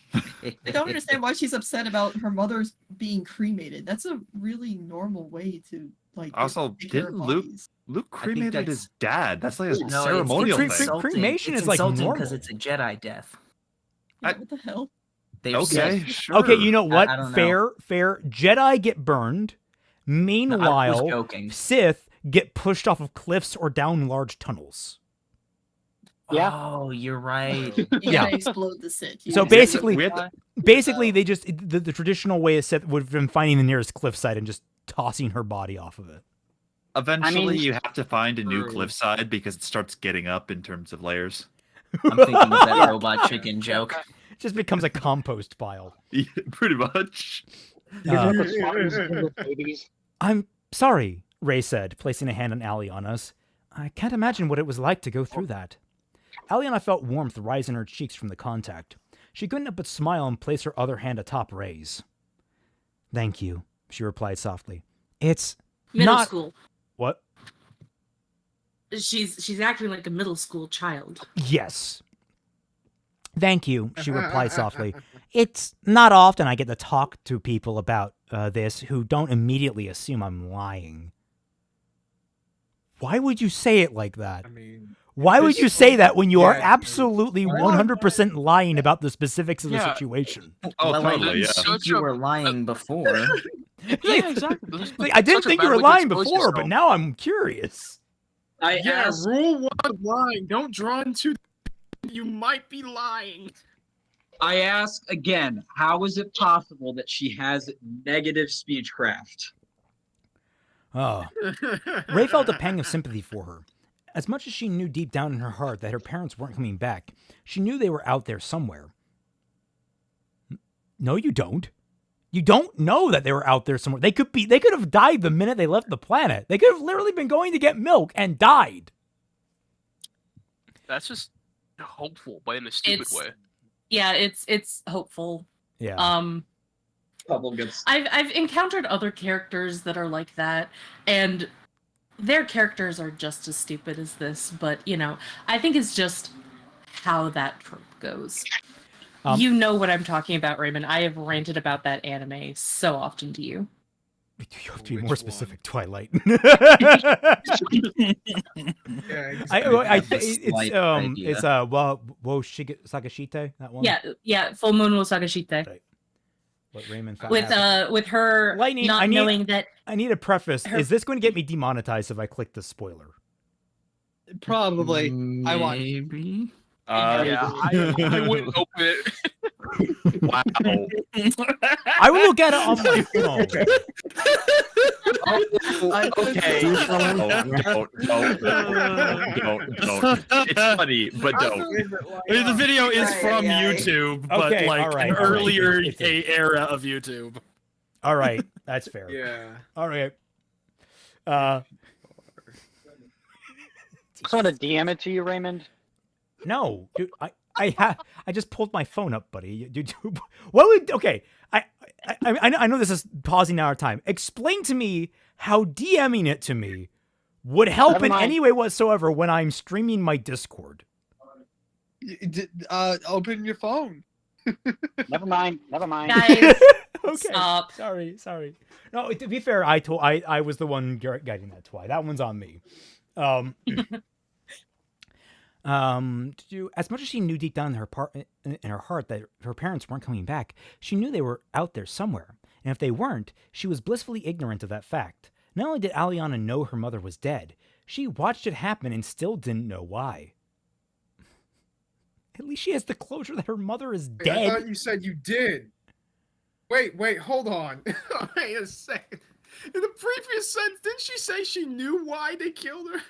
I don't understand why she's upset about her mother's being cremated. That's a really normal way to like. Also, take care didn't of Luke bodies. cremated that's- his dad? That's like a No, ceremonial it's thing. insulting. Cremation It's is, like, insulting normal. because it's a Jedi death. Yeah, what the hell? They've Okay, said- sure. Okay, you know what? I don't know. Fair. Jedi get burned. Meanwhile, joking. Sith get pushed off of cliffs or down large tunnels. Yeah. Oh, you're right. You Yeah. gotta explode the Sith. So Yeah. basically, We have to- they just the traditional way is Sith would have been finding the nearest cliffside and just tossing her body off of it. Eventually, mean- you have to find a new cliffside because it starts getting up in terms of layers. I'm thinking of that robot chicken joke. It just becomes a compost pile. Yeah, pretty much. I'm sorry, Rey said, placing a hand on Aliana's. I can't imagine what it was like to go through that. Aliana felt warmth rise in her cheeks from the contact. She couldn't help but smile and place her other hand atop Rey's. Thank you, she replied softly. It's Middle not... school. What? She's acting like a middle school child. Yes. Thank you, she replied softly. It's not often I get to talk to people about this who don't immediately assume I'm lying. Why would you say it like that? I mean, Why would you say that when you are Yeah. absolutely 100% lying about the specifics of the Yeah. situation? Oh, well, totally, I yeah. think you were lying before. Yeah, exactly. That's Like, I didn't such a think you bad were way to lying expose before, but yourself. now I'm curious. I yeah, asked, rule one of lying. Don't draw into. You might be lying. I ask again, how is it possible that she has negative speechcraft? Oh. Rey felt a pang of sympathy for her. As much as she knew deep down in her heart that her parents weren't coming back, she knew they were out there somewhere. No, you don't. You don't know that they were out there somewhere. They could have died the minute they left the planet. They could have literally been going to get milk and died. That's just hopeful, but in a stupid It's- way. Yeah, it's hopeful. Yeah. Couple gets I've encountered other characters that are like that, and their characters are just as stupid as this, but I think it's just how that trope goes. You know what I'm talking about, Raymond. I have ranted about that anime so often to you. You have to be more specific, Twilight. Yeah, it's Sagashite, that one. Yeah, Full Moon no Sagashite. Right. What Raymond found With her Lightning, not knowing that. I need a preface. Is this going to get me demonetized if I click the spoiler? Probably. I want. Maybe. Yeah, I wouldn't open it. Wow. I will look at it on my phone. Okay. Don't. It's funny, but don't. I mean, the video is from YouTube, but Okay, like all right, an all right. earlier It's era of YouTube. All right, that's fair. Yeah. All right. Sort of DM it to you, Raymond. No, dude, I just pulled my phone up, buddy. Dude, what would okay? I know this is pausing our time. Explain to me how DMing it to me would help Never in mind. any way whatsoever when I'm streaming my Discord. Open your phone. Never mind. Never mind. Guys, Okay. stop. Sorry. No, to be fair, I was the one guiding that twice. That one's on me. As much as she knew deep down in her heart that her parents weren't coming back, she knew they were out there somewhere. And if they weren't, she was blissfully ignorant of that fact. Not only did Aliana know her mother was dead, she watched it happen and still didn't know why. At least she has the closure that her mother is Wait, dead. I thought you said you did. Wait, hold on. Wait a second. In the previous sentence, didn't she say she knew why they killed her?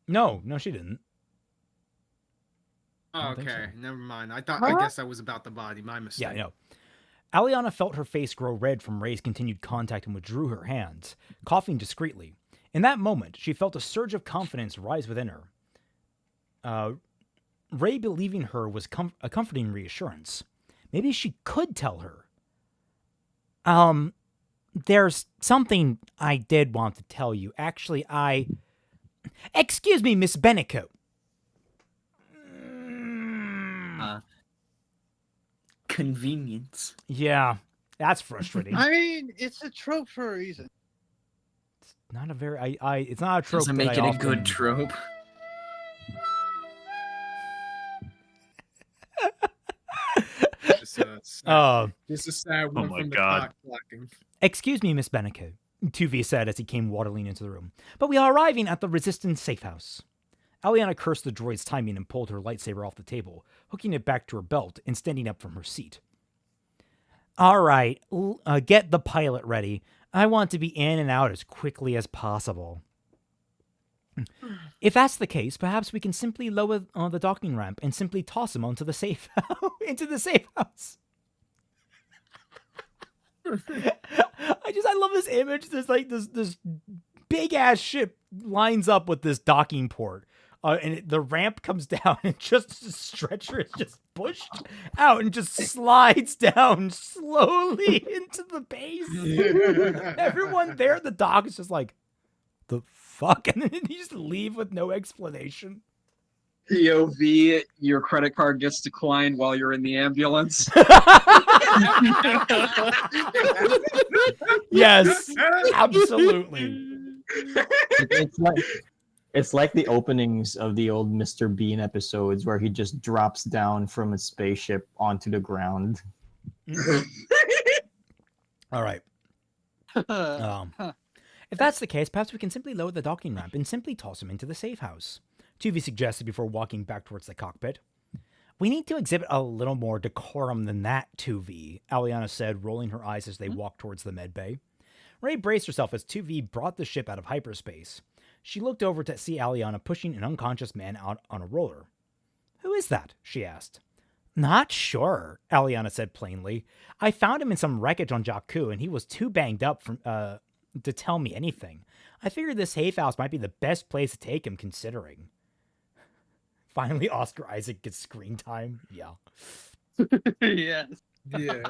No, she didn't. Oh, think okay, so. never mind. I guess that was about the body. My mistake. Yeah, I know. Aliana felt her face grow red from Ray's continued contact and withdrew her hands, coughing discreetly. In that moment, she felt a surge of confidence rise within her. Ray believing her was a comforting reassurance. Maybe she could tell her. There's something I did want to tell you. Actually, Excuse me, Miss Bennico. Convenience. Yeah, that's frustrating. I mean, it's a trope for a reason. Not a very it's not a trope. Doesn't that make I it a often- good trope. Just a sad one my from the God. clock blocking. Excuse me, Miss Bennico, Tuvi said as he came waddling into the room. But we are arriving at the Resistance Safehouse. Aliana cursed the droid's timing and pulled her lightsaber off the table, hooking it back to her belt and standing up from her seat. All right, get the pilot ready. I want to be in and out as quickly as possible. If that's the case, perhaps we can simply lower the docking ramp and simply toss him onto the safe into the safe house. I love this image. There's like this big ass ship lines up with this docking port. And the ramp comes down and just the stretcher is just pushed out and just slides down slowly into the base. Everyone there at the dock is just like, the fuck? And then you just leave with no explanation. POV, your credit card gets declined while you're in the ambulance. Yes, absolutely. It's like the openings of the old Mr. Bean episodes where he just drops down from a spaceship onto the ground. All right. If that's the case, perhaps we can simply lower the docking ramp and simply toss him into the safe house, Tuvi suggested before walking back towards the cockpit. We need to exhibit a little more decorum than that, Tuvi, Aliana said, rolling her eyes as they walked towards the medbay. Ray braced herself as Tuvi brought the ship out of hyperspace. She looked over to see Aliana pushing an unconscious man out on a roller. Who is that? She asked. Not sure, Aliana said plainly. I found him in some wreckage on Jakku, and he was too banged up to tell me anything. I figured this Safehouse might be the best place to take him, considering. Finally, Oscar Isaac gets screen time. Yeah. Yes. Yeah.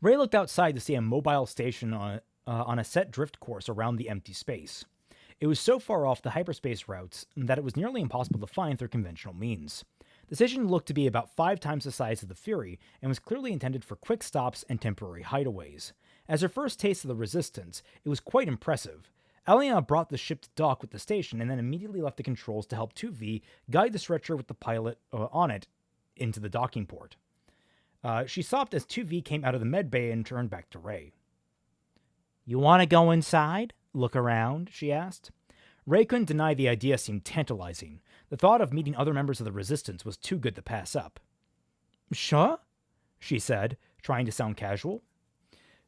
Ray looked outside to see a mobile station on a set drift course around the empty space. It was so far off the hyperspace routes that it was nearly impossible to find through conventional means. The station looked to be about 5 times the size of the Fury and was clearly intended for quick stops and temporary hideaways. As her first taste of the Resistance, it was quite impressive. Alia brought the ship to dock with the station and then immediately left the controls to help 2V guide the stretcher with the pilot on it into the docking port. She stopped as 2V came out of the med bay and turned back to Rey. "You want to go inside? Look around?" she asked. Rey couldn't deny the idea seemed tantalizing. The thought of meeting other members of the Resistance was too good to pass up. "Sure," she said, trying to sound casual.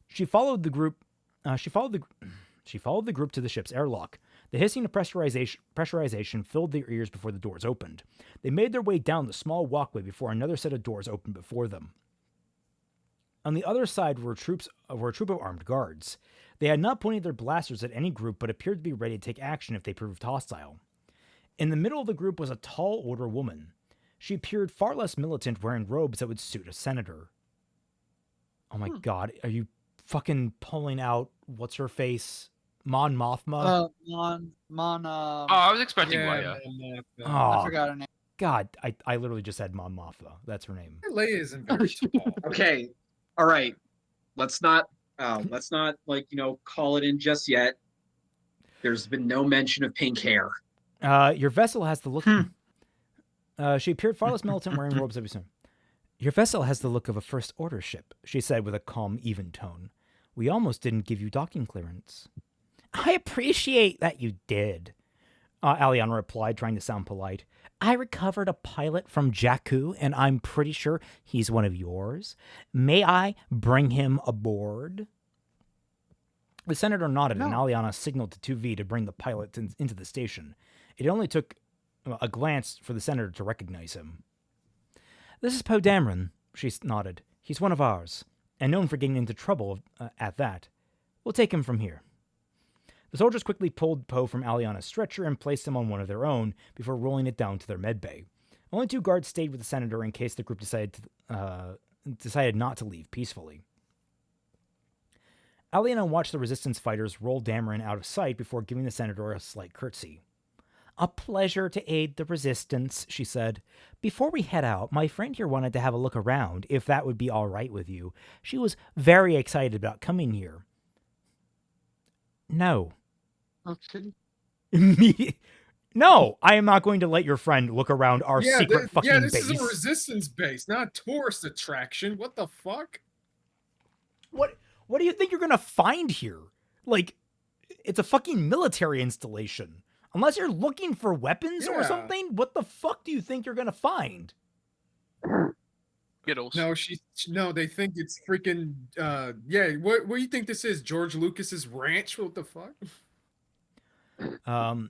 She followed the group to the ship's airlock. The hissing of pressurization filled their ears before the doors opened. They made their way down the small walkway before another set of doors opened before them. On the other side were a troop of armed guards. They had not pointed their blasters at any group, but appeared to be ready to take action if they proved hostile. In the middle of the group was a tall, older woman. She appeared far less militant, wearing robes that would suit a senator. Oh my god, are you fucking pulling out what's-her-face? Mon Mothma? I was expecting Leia. I forgot her name. God, I literally just said Mon Mothma. That's her name. Leia isn't very tall. Okay, all right. Let's not call it in just yet. There's been no mention of pink hair. Your vessel has the look. She appeared far less militant, wearing robes every time. Your vessel has the look of a First Order ship, she said with a calm, even tone. We almost didn't give you docking clearance. I appreciate that you did, Aliana replied, trying to sound polite. I recovered a pilot from Jakku, and I'm pretty sure he's one of yours. May I bring him aboard? The senator nodded, and Aliana signaled to 2V to bring the pilot into the station. It only took a glance for the senator to recognize him. This is Poe Dameron, she nodded. He's one of ours, and known for getting into trouble at that. We'll take him from here. The soldiers quickly pulled Poe from Aliana's stretcher and placed him on one of their own before rolling it down to their medbay. Only 2 guards stayed with the senator in case the group decided not to leave peacefully. Aliana watched the resistance fighters roll Dameron out of sight before giving the senator a slight curtsy. A pleasure to aid the resistance, she said. Before we head out, my friend here wanted to have a look around, if that would be all right with you. She was very excited about coming here. No. Okay. No, I am not going to let your friend look around our secret fucking base. This is a resistance base, not a tourist attraction. What the fuck? What do you think you're going to find here? Like, it's a fucking military installation. Unless you're looking for weapons or something, what the fuck do you think you're going to find? Skittles. No, they think it's freaking, what do you think this is? George Lucas's ranch? What the fuck? The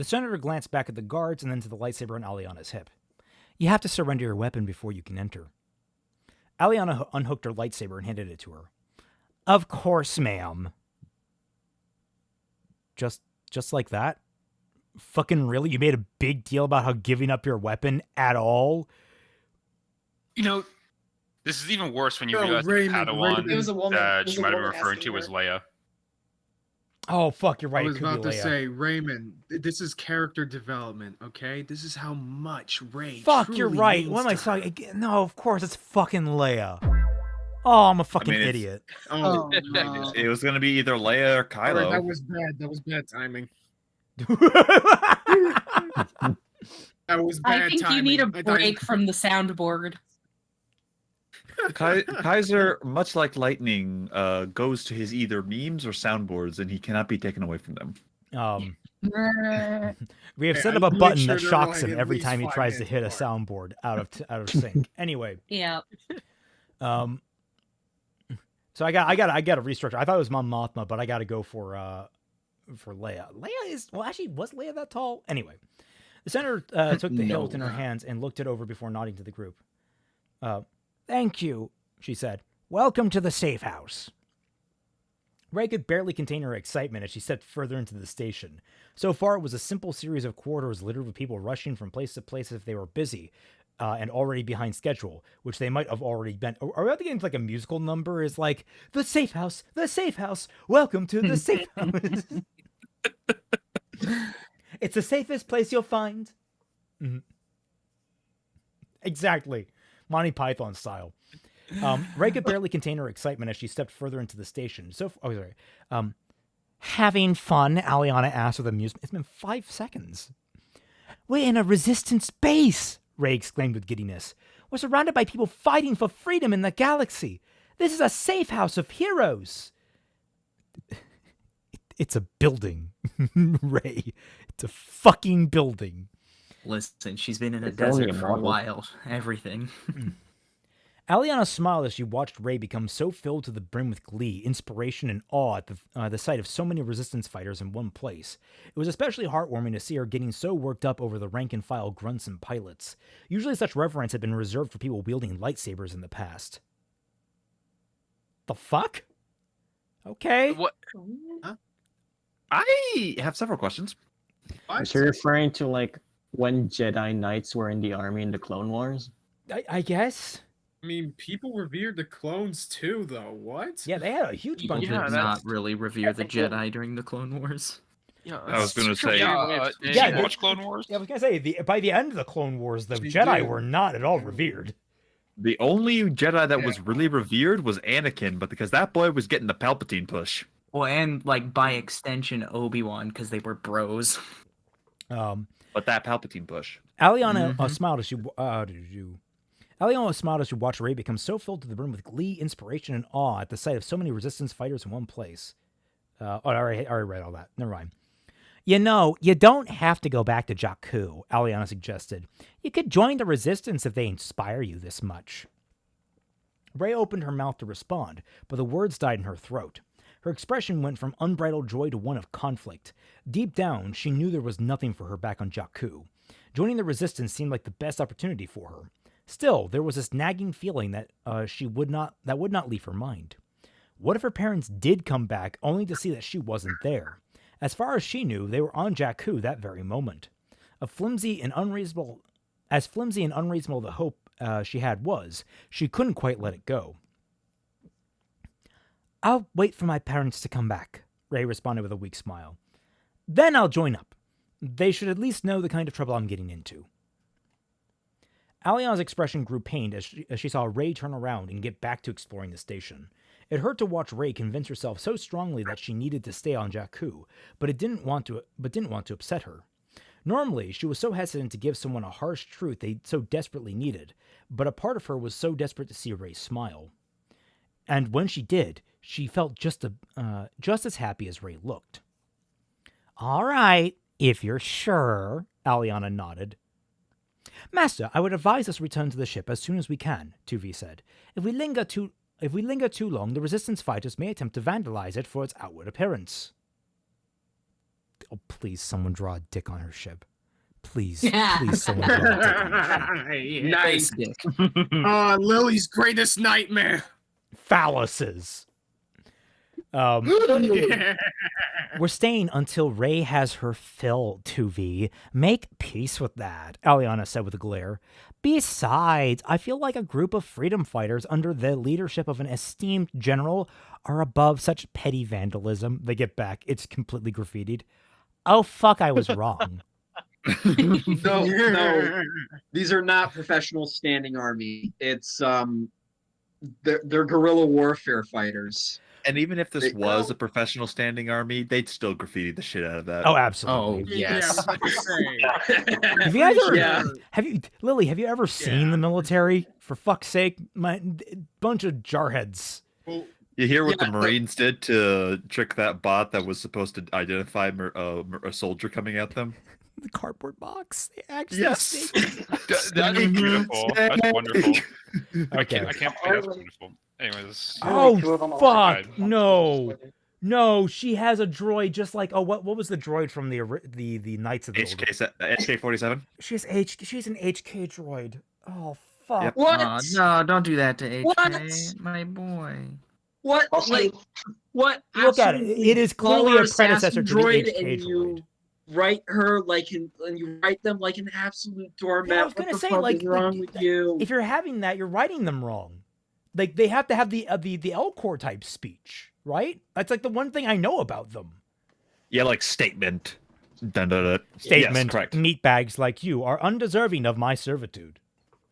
senator glanced back at the guards and then to the lightsaber on Aliana's hip. You have to surrender your weapon before you can enter. Aliana unhooked her lightsaber and handed it to her. Of course, ma'am. Just like that? Fucking really? You made a big deal about how giving up your weapon at all? You know, this is even worse when you realize the Padawan It was a woman. that It she was a might have been woman referring asking to as her. Leia. Oh, fuck, you're right. I was it could about be to Leia. say, Raymond, this is character development, okay? This is how much Rey Fuck, you're truly right. means What am I to her. talking? No, of course, it's fucking Leia. Oh, I'm a fucking idiot. Oh, no. It was gonna be either Leia or Kylo. Sorry, that was bad. That was bad timing. That was bad I think timing. you need a I thought break from the soundboard. Kaiser, much like lightning, goes to his either memes or soundboards, and he cannot be taken away from them. We have Hey, set I up a make button sure that they're shocks like him at every least time he 5 tries to minutes hit a apart. soundboard out of sync. Anyway, Yeah. so I got to restructure. I thought it was Mon Mothma, but I got to go for Leia. Leia is actually was Leia that tall? Anyway, the senator took the hilt in her hands and looked it over before nodding to the group. Thank you, she said. Welcome to the Safehouse. Rey could barely contain her excitement as she stepped further into the station. So far, it was a simple series of corridors littered with people rushing from place to place if they were busy and already behind schedule, which they might have already been. Are we about to get into like a musical number? Is like, the Safehouse, welcome to the Safehouse. It's the safest place you'll find. Mhm. Exactly. Monty Python style. Ray could barely contain her excitement as she stepped further into the station. Having fun, Aliana asked with amusement. It's been 5 seconds. We're in a resistance base, Ray exclaimed with giddiness. We're surrounded by people fighting for freedom in the galaxy. This is a safe house of heroes. It's a building, Ray. It's a fucking building. Listen, she's been in a It's only desert a for a model. while. Everything. Aliana smiled as she watched Ray become so filled to the brim with glee, inspiration, and awe at the sight of so many resistance fighters in one place. It was especially heartwarming to see her getting so worked up over the rank-and-file grunts and pilots. Usually such reverence had been reserved for people wielding lightsabers in the past. The fuck? Okay. What? I have several questions. Is she referring to like when Jedi Knights were in the army in the Clone Wars? I guess. I mean, people revered the clones too, though. What? Yeah, they had a huge bunch Did of not really revere the Jedi during the Clone Wars. Yeah, I was gonna say. did Yeah, you watch Clone Wars? Yeah, I was gonna say by the end of the Clone Wars, the She Jedi did. were not at all revered. The only Jedi that was really revered was Anakin, but because that boy was getting the Palpatine push. Well, and like by extension, Obi-Wan, because they were bros. But that Palpatine push. Aliana smiled as she Aliana smiled as she watched Ray become so filled to the brim with glee, inspiration, and awe at the sight of so many resistance fighters in one place. I already read all that. Never mind. You know, you don't have to go back to Jakku, Aliana suggested. You could join the resistance if they inspire you this much. Ray opened her mouth to respond, but the words died in her throat. Her expression went from unbridled joy to one of conflict. Deep down, she knew there was nothing for her back on Jakku. Joining the resistance seemed like the best opportunity for her. Still, there was this nagging feeling that would not leave her mind. What if her parents did come back only to see that she wasn't there? As far as she knew, they were on Jakku that very moment. As flimsy and unreasonable the hope she had was, she couldn't quite let it go. I'll wait for my parents to come back, Ray responded with a weak smile. Then I'll join up. They should at least know the kind of trouble I'm getting into. Aliana's expression grew pained as she saw Ray turn around and get back to exploring the station. It hurt to watch Ray convince herself so strongly that she needed to stay on Jakku, but didn't want to upset her. Normally, she was so hesitant to give someone a harsh truth they so desperately needed, but a part of her was so desperate to see Ray smile. And when she did, she felt just as happy as Ray looked. All right, if you're sure, Aliana nodded. Master, I would advise us return to the ship as soon as we can, Tuvi said. If we linger too long, the resistance fighters may attempt to vandalize it for its outward appearance. Oh, please, someone draw a dick on her ship. Please, please, someone draw a dick on her ship. Nice. Lily's greatest nightmare. Phalluses. We're staying until Ray has her fill, 2V. Make peace with that, Aliana said with a glare. Besides, I feel like a group of freedom fighters under the leadership of an esteemed general are above such petty vandalism. They get back. It's completely graffitied. Oh, fuck, I was wrong. No. These are not professional standing army. It's they're guerrilla warfare fighters. And even if this was a professional standing army, they'd still graffiti the shit out of that. Oh, absolutely. Oh, yes. Have you guys ever, Lily, have you ever seen the military? For fuck's sake, bunch of jarheads. You hear what the Marines did to trick that bot that was supposed to identify a soldier coming at them? The cardboard box. They actually That's beautiful. That's wonderful. I can't believe that's wonderful. Anyways. Oh, fuck. No, she has a droid just like, what was the droid from the Knights of the HK-47? She's an HK droid. Oh, fuck. Yep. What? No, don't do that to HK, my boy. What? Like, what? Look at it. It is clearly a predecessor to the droid, HK and you droid. write her like and you write them like an absolute doormat. Yeah, I was gonna what the say, fuck like, is wrong with you? If you're having that, you're writing them wrong. Like, they have to have the Elcor type speech, right? That's like the one thing I know about them. Yeah, like statement. Statement, Yes, correct. meatbags like you are undeserving of my servitude.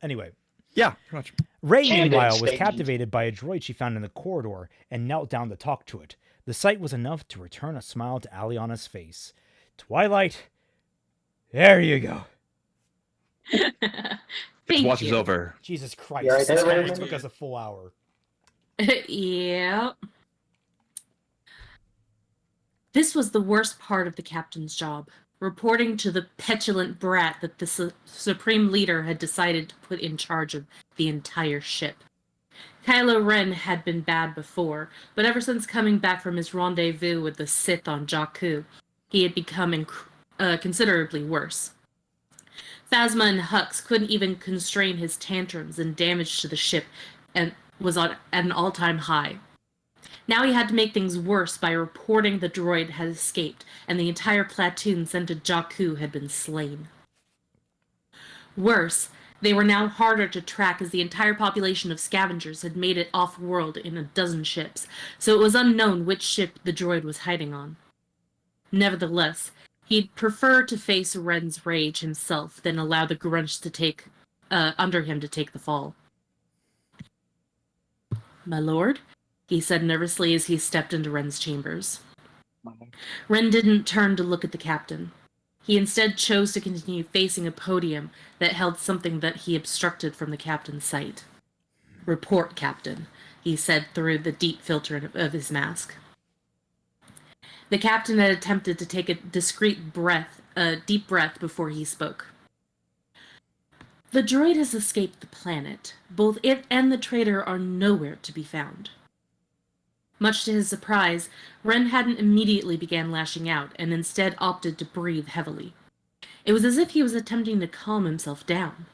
Anyway. Yeah, pretty much. Ray, Candid meanwhile, was statement. captivated by a droid she found in the corridor and knelt down to talk to it. The sight was enough to return a smile to Aliana's face. Twilight, there you go. Watch is over. Jesus Christ, Yeah, this right, only right, took us a full hour. Yeah. This was the worst part of the captain's job, reporting to the petulant brat that the Supreme Leader had decided to put in charge of the entire ship. Kylo Ren had been bad before, but ever since coming back from his rendezvous with the Sith on Jakku, he had become considerably worse. Phasma and Hux couldn't even constrain his tantrums, and damage to the ship and was at an all-time high. Now he had to make things worse by reporting the droid had escaped, and the entire platoon sent to Jakku had been slain. Worse, they were now harder to track as the entire population of scavengers had made it off-world in a dozen ships, so it was unknown which ship the droid was hiding on. Nevertheless, he'd prefer to face Ren's rage himself than allow the grunts to take under him to take the fall. "My lord?" he said nervously as he stepped into Ren's chambers. Ren didn't turn to look at the captain. He instead chose to continue facing a podium that held something that he obstructed from the captain's sight. "Report, Captain," he said through the deep filter of his mask. The captain had attempted to take a deep breath before he spoke. "The droid has escaped the planet. Both it and the traitor are nowhere to be found." Much to his surprise, Ren hadn't immediately began lashing out, and instead opted to breathe heavily. It was as if he was attempting to calm himself down.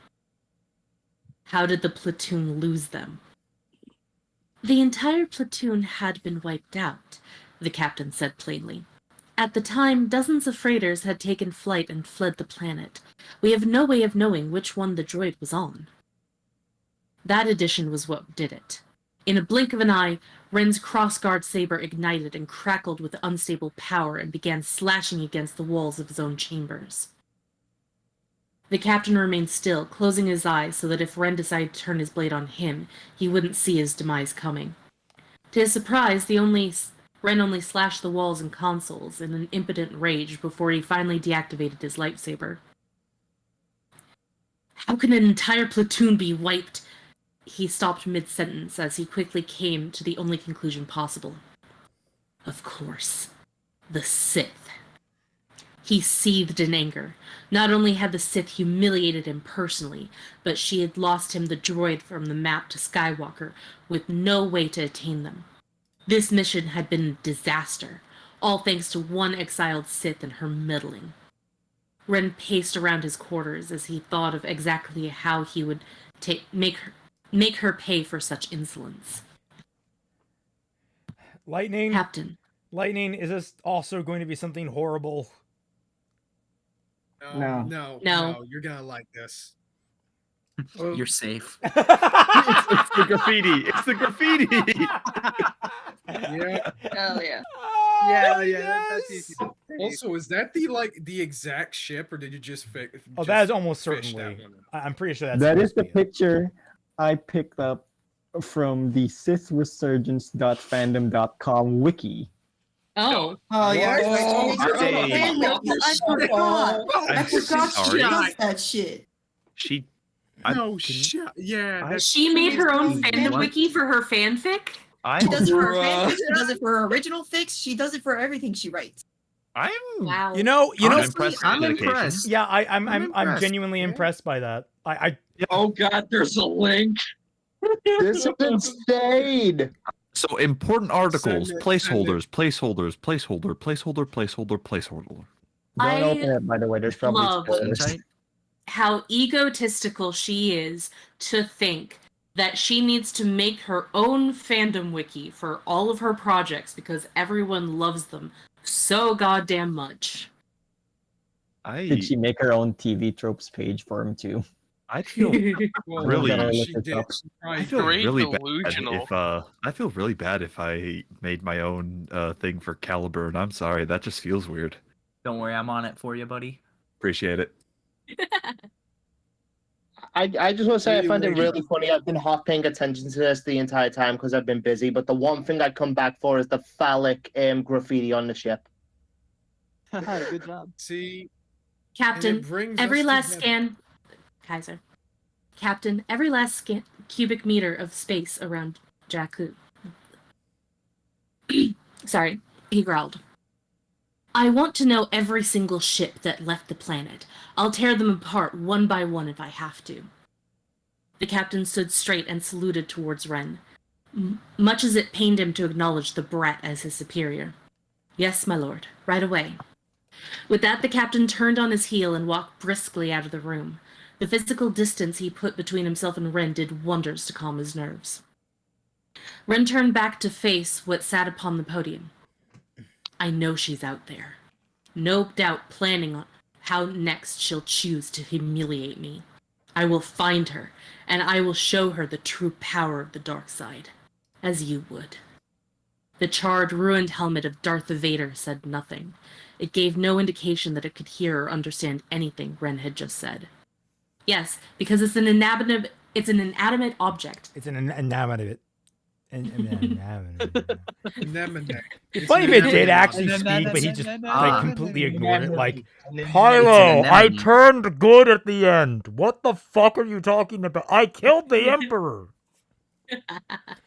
"How did the platoon lose them?" "The entire platoon had been wiped out," the captain said plainly. "At the time, dozens of freighters had taken flight and fled the planet. We have no way of knowing which one the droid was on." That addition was what did it. In a blink of an eye, Ren's crossguard saber ignited and crackled with unstable power and began slashing against the walls of his own chambers. The captain remained still, closing his eyes so that if Ren decided to turn his blade on him, he wouldn't see his demise coming. To his surprise, Ren only slashed the walls and consoles in an impotent rage before he finally deactivated his lightsaber. "How can an entire platoon be wiped?" He stopped mid-sentence as he quickly came to the only conclusion possible. "Of course, the Sith." He seethed in anger. Not only had the Sith humiliated him personally, but she had lost him the droid from the map to Skywalker, with no way to attain them. This mission had been a disaster, all thanks to one exiled Sith and her meddling. Ren paced around his quarters as he thought of exactly how he would make her pay for such insolence. Lightning? Captain. Lightning, is this also going to be something horrible? No, you're gonna like this. You're safe. It's the graffiti. It's the graffiti. Yeah. Hell yeah. That's easy. Also, is that the exact ship, or did you just fix? Oh, that is almost certainly. I'm pretty sure that's. That is the picture I picked up from the SithResurgence.fandom.com wiki. Oh. Oh yeah. I forgot she sorry. does that shit. She. She made her own fandom wiki for her fanfic? She does it for her fanfic, she does it for her original fix, she does it for everything she writes. Wow. You know. I'm impressed. Yeah, I'm genuinely impressed by that. Oh God, there's a link. This is insane. So important articles, Send it. placeholder. Don't open it, by the way. There's probably love spoilers. how egotistical she is to think that she needs to make her own fandom wiki for all of her projects because everyone loves them so goddamn much. Did she make her own TV tropes page for him too? I feel really. She did. I feel really bad I feel really bad if I made my own thing for Caliber, and I'm sorry, that just feels weird. Don't worry, I'm on it for you, buddy. Appreciate it. I just want to say I find it really funny. I've been half paying attention to this the entire time because I've been busy, but the one thing I come back for is the phallic graffiti on the ship. Good job. See, Captain, brings every us last together. scan, Kaiser. Captain, every last cubic meter of space around Jakku. Sorry, he growled. I want to know every single ship that left the planet. I'll tear them apart one by one if I have to. The captain stood straight and saluted towards Ren, much as it pained him to acknowledge the brat as his superior. Yes, my lord, right away. With that, the captain turned on his heel and walked briskly out of the room. The physical distance he put between himself and Ren did wonders to calm his nerves. Ren turned back to face what sat upon the podium. I know she's out there. No doubt planning on how next she'll choose to humiliate me. I will find her, and I will show her the true power of the dark side, as you would. The charred, ruined helmet of Darth Vader said nothing. It gave no indication that it could hear or understand anything Ren had just said. Yes, because it's an inanimate object. It's an inanimate. It's funny if it did actually speak, but he just completely ignored it. Like, Kylo, I turned good at the end. What the fuck are you talking about? I killed the Emperor.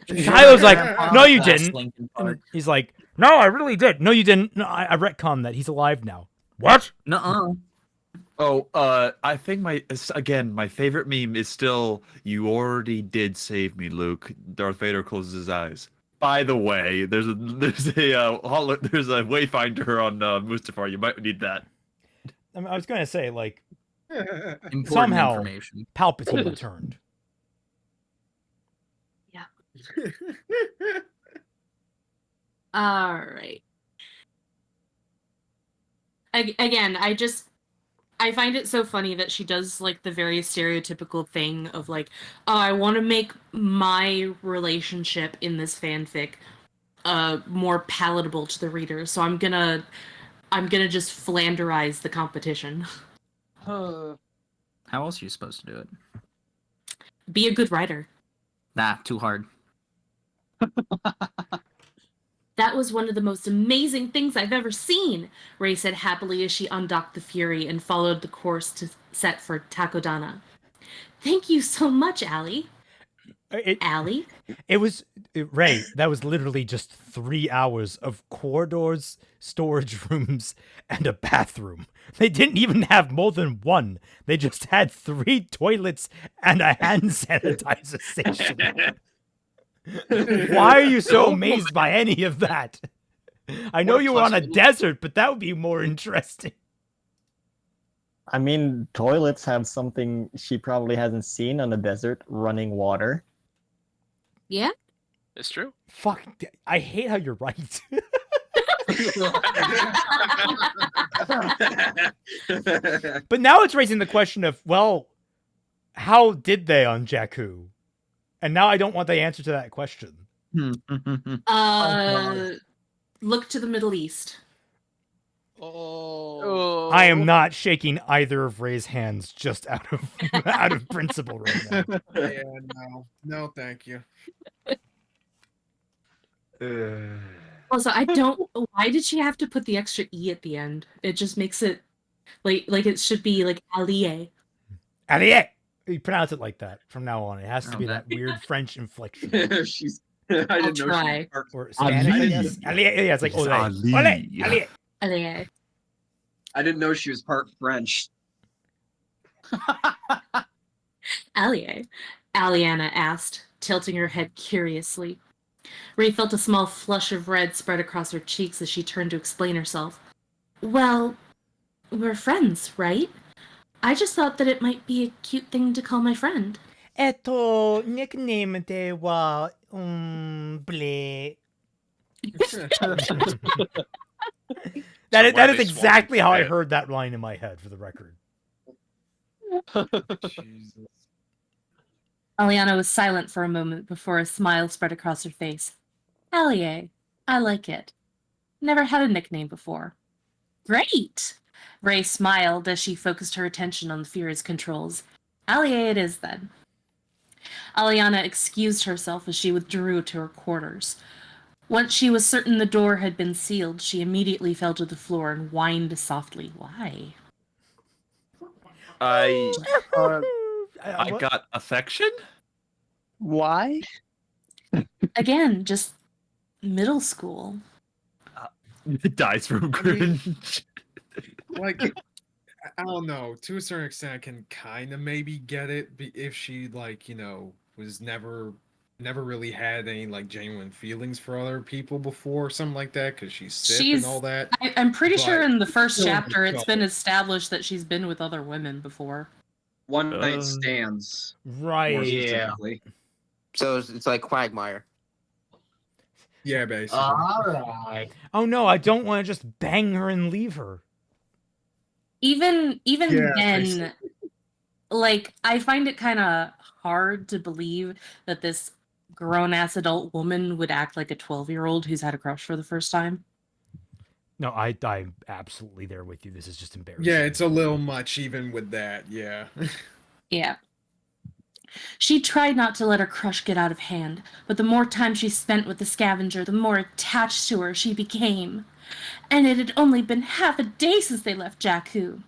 Kylo's like, no, you didn't. And he's like, no, I really did. No, you didn't. No, I retconned that. He's alive now. What? Nuh-uh. Oh, I think my favorite meme is still, you already did save me, Luke. Darth Vader closes his eyes. By the way, there's a wayfinder on Mustafar. You might need that. I mean, I was gonna say, like, Important somehow information. Palpatine returned. Yeah. All right. Again, I find it so funny that she does like the very stereotypical thing of like, oh, I want to make my relationship in this fanfic more palatable to the reader, so I'm gonna just Flanderize the competition. How else are you supposed to do it? Be a good writer. Nah, too hard. That was one of the most amazing things I've ever seen, Ray said happily as she undocked the Fury and followed the course set for Takodana. Thank you so much, Allie. Allie? Ray, that was literally just 3 hours of corridors, storage rooms, and a bathroom. They didn't even have more than one. They just had 3 toilets and a hand sanitizer station. Why are you so amazed by any of that? I know you were on a desert, but that would be more interesting. I mean, toilets have something she probably hasn't seen on the desert, running water. Yeah? It's true. Fuck, I hate how you're right. But now it's raising the question of, well, how did they on Jakku? And now I don't want the answer to that question. Look to the Middle East. Oh. I am not shaking either of Ray's hands just out of principle right now. Yeah, no, thank you. Also, why did she have to put the extra E at the end? It just makes it like it should be like Alia. Alia! You pronounce it like that from now on. It has to be that weird French inflection. I didn't know try. she was Or Spanish, I guess. Alia, yeah, it's like, Ole. Alia. I didn't know she was part French. Alia? Aliana asked, tilting her head curiously. Ray felt a small flush of red spread across her cheeks as she turned to explain herself. Well, we're friends, right? I just thought that it might be a cute thing to call my friend. Nickname de wa ble. That is exactly how I heard that line in my head, for the record. Jesus. Aliana was silent for a moment before a smile spread across her face. Alia, I like it. Never had a nickname before. Great! Ray smiled as she focused her attention on the Fury's controls. Alia it is, then. Aliana excused herself as she withdrew to her quarters. Once she was certain the door had been sealed, she immediately fell to the floor and whined softly. Why? I what? got affection. Why? Again, just middle school. It dies from cringe. Like, I don't know. To a certain extent, I can kind of maybe get it if she, like, you know, was never really had any like genuine feelings for other people before, or something like that, because she's Sith and all that. I'm pretty sure But in the first still chapter it's been adult. established that she's been with other women before. One night stands. Right. more Yeah. specifically. So it's like Quagmire. Yeah, basically. Alright. Oh no, I don't want to just bang her and leave her. Even Yeah, then, like, I find it kind of hard to believe that this grown-ass adult woman would act like a 12-year-old who's had a crush for the first time. No, I'm absolutely there with you. This is just embarrassing. Yeah, it's a little much even with that. Yeah. Yeah. She tried not to let her crush get out of hand, but the more time she spent with the scavenger, the more attached to her she became. And it had only been half a day since they left Jakku.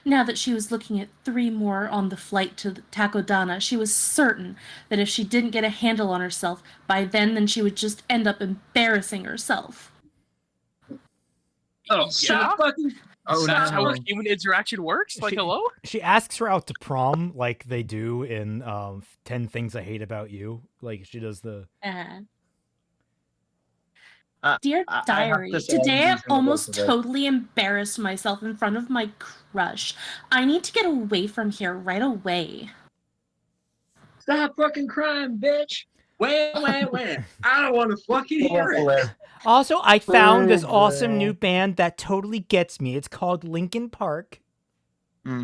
Now that she was looking at 3 more on the flight to Takodana, she was certain that if she didn't get a handle on herself by then she would just end up embarrassing herself. Oh, yeah? Oh, That's no. how human interaction works? Like, hello? She asks her out to prom like they do in 10 Things I Hate About You. Like she does the Dear I have diary, to say I'm today I using the almost both of it. totally embarrassed myself in front of my crush. I need to get away from here right away. Stop fucking crying, bitch. Wait. I don't want to fucking hear it. Also, I found this awesome new band that totally gets me. It's called Linkin Park. Oh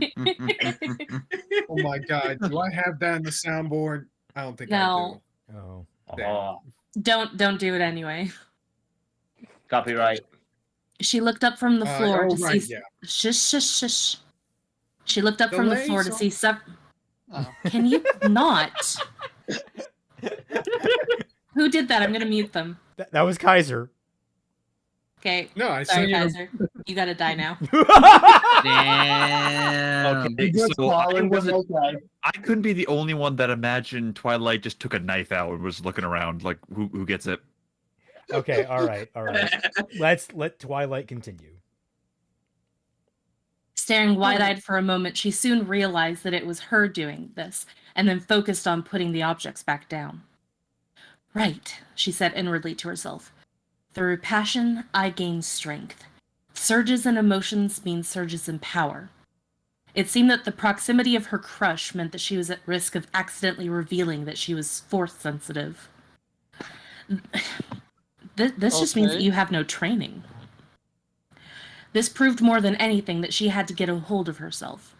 my god, do I have that in the soundboard? I don't think No. I do. Oh. Damn. Don't do it anyway. Copyright. She looked up from the floor to right, see. yeah. Shush. She looked up The from the floor to laser. see Can you not? Who did that? I'm gonna mute them. That was Kaiser. Okay. No, I Sorry, said Kaiser. You gotta die now. Damn. Okay, Good so I calling, wasn't. okay. I couldn't be the only one that imagined Twilight just took a knife out and was looking around like, who gets it? Okay, all right. Let Twilight continue. Staring wide-eyed for a moment, she soon realized that it was her doing this, and then focused on putting the objects back down. Right, she said inwardly to herself. Through passion, I gain strength. Surges in emotions mean surges in power. It seemed that the proximity of her crush meant that she was at risk of accidentally revealing that she was force-sensitive. This just means that you have no training. This proved more than anything that she had to get a hold of herself.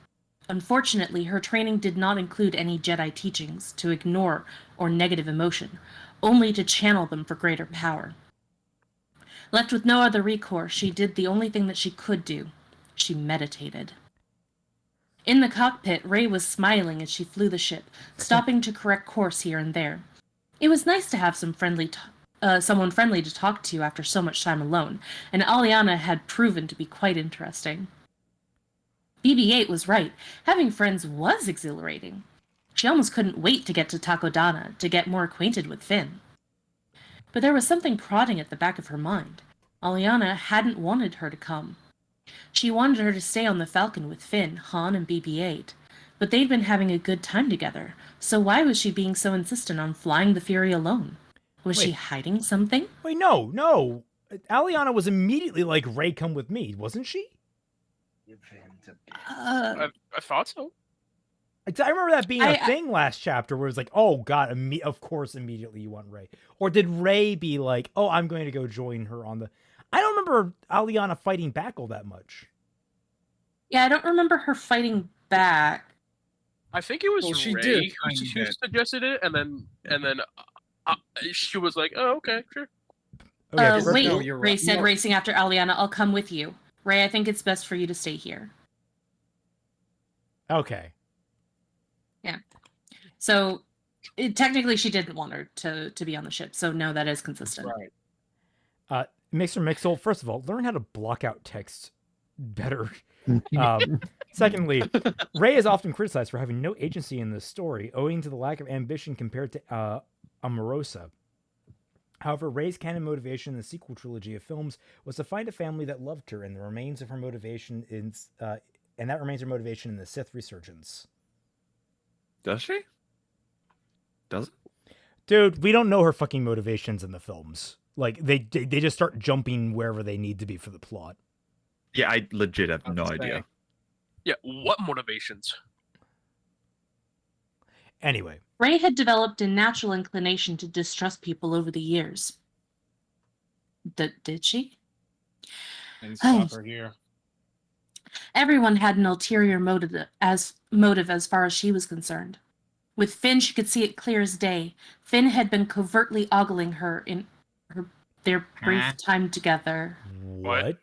Unfortunately, her training did not include any Jedi teachings to ignore or negative emotion, only to channel them for greater power. Left with no other recourse, she did the only thing that she could do. She meditated. In the cockpit, Rey was smiling as she flew the ship, stopping to correct course here and there. It was nice to have someone friendly to talk to after so much time alone, and Aliana had proven to be quite interesting. BB-8 was right. Having friends was exhilarating. She almost couldn't wait to get to Takodana to get more acquainted with Finn. But there was something prodding at the back of her mind. Aliana hadn't wanted her to come. She wanted her to stay on the Falcon with Finn, Han, and BB-8. But they'd been having a good time together, so why was she being so insistent on flying the Fury alone? Was she hiding something? Wait, no. Aliana was immediately like, Ray, come with me, wasn't she? I thought so. I remember that being a thing last chapter where it was like, oh, God, of course, immediately you want Ray. Or did Ray be like, oh, I'm going to go join her on the... I don't remember Aliana fighting back all that much. Yeah, I don't remember her fighting back. I think it was Well, she Ray did who find it. suggested it, and then she was like, "Oh, okay, sure." Okay, Wait, no, you're Ray right. said, No. racing after Aliana, I'll come with you. Ray, I think it's best for you to stay here. Okay. Yeah. So technically, she didn't want her to be on the ship. So no, that is consistent. Right. Mixer Mixel, first of all, learn how to block out text better. Secondly, Rey is often criticized for having no agency in this story, owing to the lack of ambition compared to Amorosa. However, Rey's canon motivation in the sequel trilogy of films was to find a family that loved her, and the remains of her motivation and that remains her motivation in the Sith Resurgence. Does she? Does it? Dude, we don't know her fucking motivations in the films. Like, they just start jumping wherever they need to be for the plot. Yeah, I legit have no idea. Yeah, what motivations? Anyway. Rey had developed a natural inclination to distrust people over the years. Did she? And stop her here. Everyone had an ulterior motive as far as she was concerned. With Finn, she could see it clear as day. Finn had been covertly ogling her in their brief time together. What?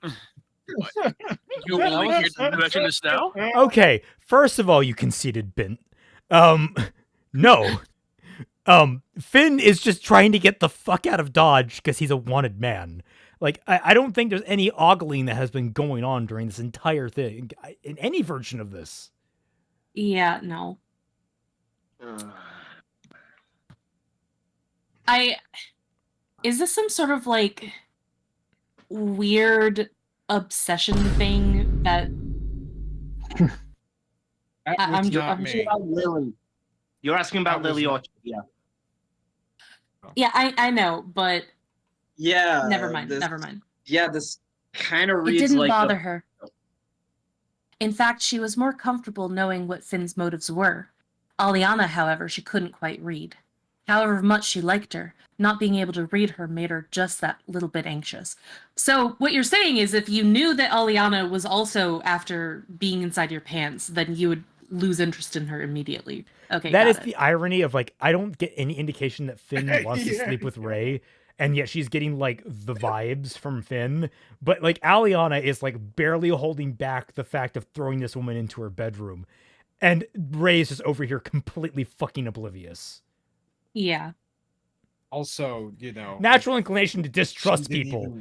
You mention this now? Okay, first of all, you conceited bint. No. Finn is just trying to get the fuck out of Dodge because he's a wanted man. Like, I don't think there's any ogling that has been going on during this entire thing, in any version of this. Yeah, no. Is this some sort of, like, weird obsession thing that... I'm Lily. You're asking about Lily Orchard, yeah. Yeah, I know, but... Yeah. Never mind. Yeah, this kind of It reads didn't like bother her. In fact, she was more comfortable knowing what Finn's motives were. Aliana, however, she couldn't quite read. However much she liked her, not being able to read her made her just that little bit anxious. So what you're saying is if you knew that Aliana was also after being inside your pants, then you would lose interest in her immediately. Okay, That is got it. the irony of, like, I don't get any indication that Finn wants to sleep with Rey, and yet she's getting, like, the vibes from Finn. But, like, Aliana is, like, barely holding back the fact of throwing this woman into her bedroom. And Rey is just over here completely fucking oblivious. Yeah. Also, you know, Natural inclination to distrust didn't people.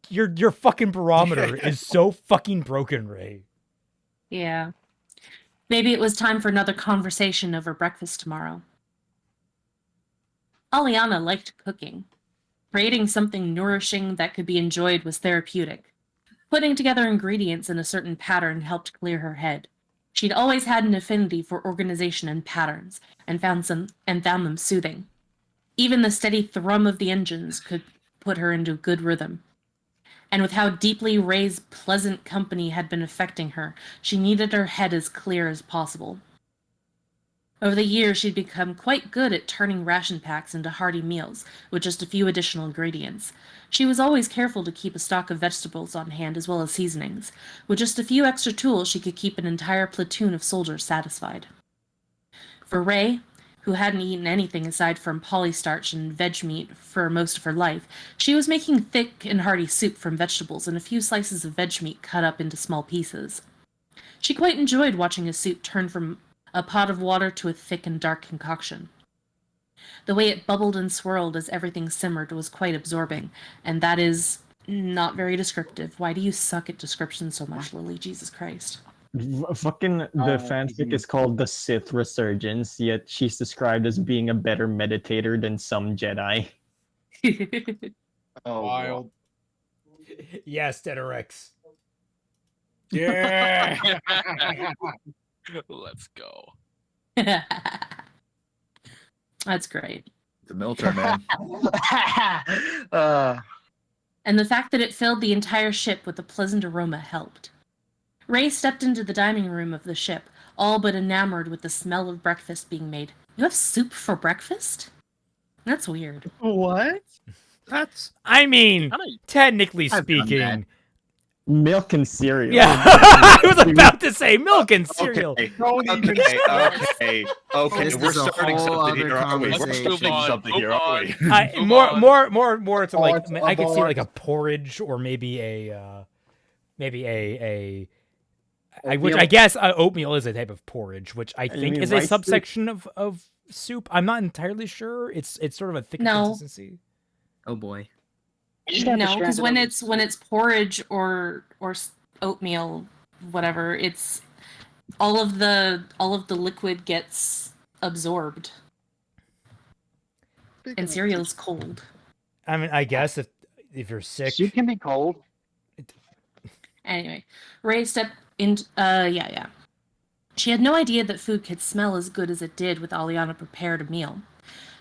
Your fucking barometer is so fucking broken, Rey. Yeah. Maybe it was time for another conversation over breakfast tomorrow. Aliana liked cooking. Creating something nourishing that could be enjoyed was therapeutic. Putting together ingredients in a certain pattern helped clear her head. She'd always had an affinity for organization and patterns, and found them soothing. Even the steady thrum of the engines could put her into good rhythm. And with how deeply Rey's pleasant company had been affecting her, she needed her head as clear as possible. Over the years, she'd become quite good at turning ration packs into hearty meals, with just a few additional ingredients. She was always careful to keep a stock of vegetables on hand as well as seasonings. With just a few extra tools, she could keep an entire platoon of soldiers satisfied. For Rey, who hadn't eaten anything aside from polystarch and veg meat for most of her life, she was making thick and hearty soup from vegetables and a few slices of veg meat cut up into small pieces. She quite enjoyed watching a soup turn from a pot of water to a thick and dark concoction. The way it bubbled and swirled as everything simmered was quite absorbing, and that is not very descriptive. Why do you suck at description so much, Lily? Jesus Christ. Fucking the fanfic is called the Sith Resurgence, yet she's described as being a better meditator than some Jedi. Wild. Yes, Dedorex. Yeah. Let's go. That's great. The military man. And the fact that it filled the entire ship with a pleasant aroma helped. Rey stepped into the dining room of the ship, all but enamored with the smell of breakfast being made. You have soup for breakfast? That's weird. What? I mean, technically I've done speaking... Milk and cereal. Yeah, I was about to say milk and cereal. Okay. This We're is a starting whole something here, other aren't we? We're conversation. starting something here, aren't we? More to like, I could see like a porridge or maybe a maybe Oatmeal. which I guess oatmeal is a type of porridge, which I think mean is a rice soup? subsection of soup. I'm not entirely sure. It's sort of a thicker No. consistency. Oh boy. No, because when it's porridge or oatmeal, whatever, it's all of the liquid gets absorbed, and cereal's cold. I mean, I guess if you're sick, Soup can be cold. Anyway, Ray stepped in. Yeah. She had no idea that food could smell as good as it did with Aliana prepared a meal.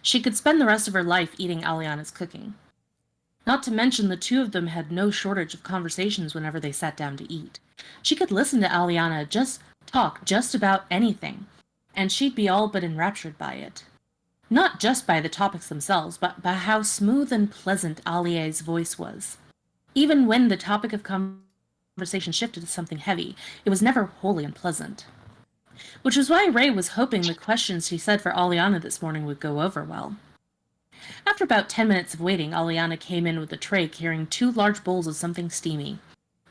She could spend the rest of her life eating Aliana's cooking. Not to mention the two of them had no shortage of conversations whenever they sat down to eat. She could listen to Aliana talk just about anything, and she'd be all but enraptured by it. Not just by the topics themselves, but by how smooth and pleasant Alia's voice was. Even when the topic of conversation shifted to something heavy, it was never wholly unpleasant. Which was why Ray was hoping the questions she said for Aliana this morning would go over well. After about 10 minutes of waiting, Aliana came in with a tray carrying 2 large bowls of something steamy.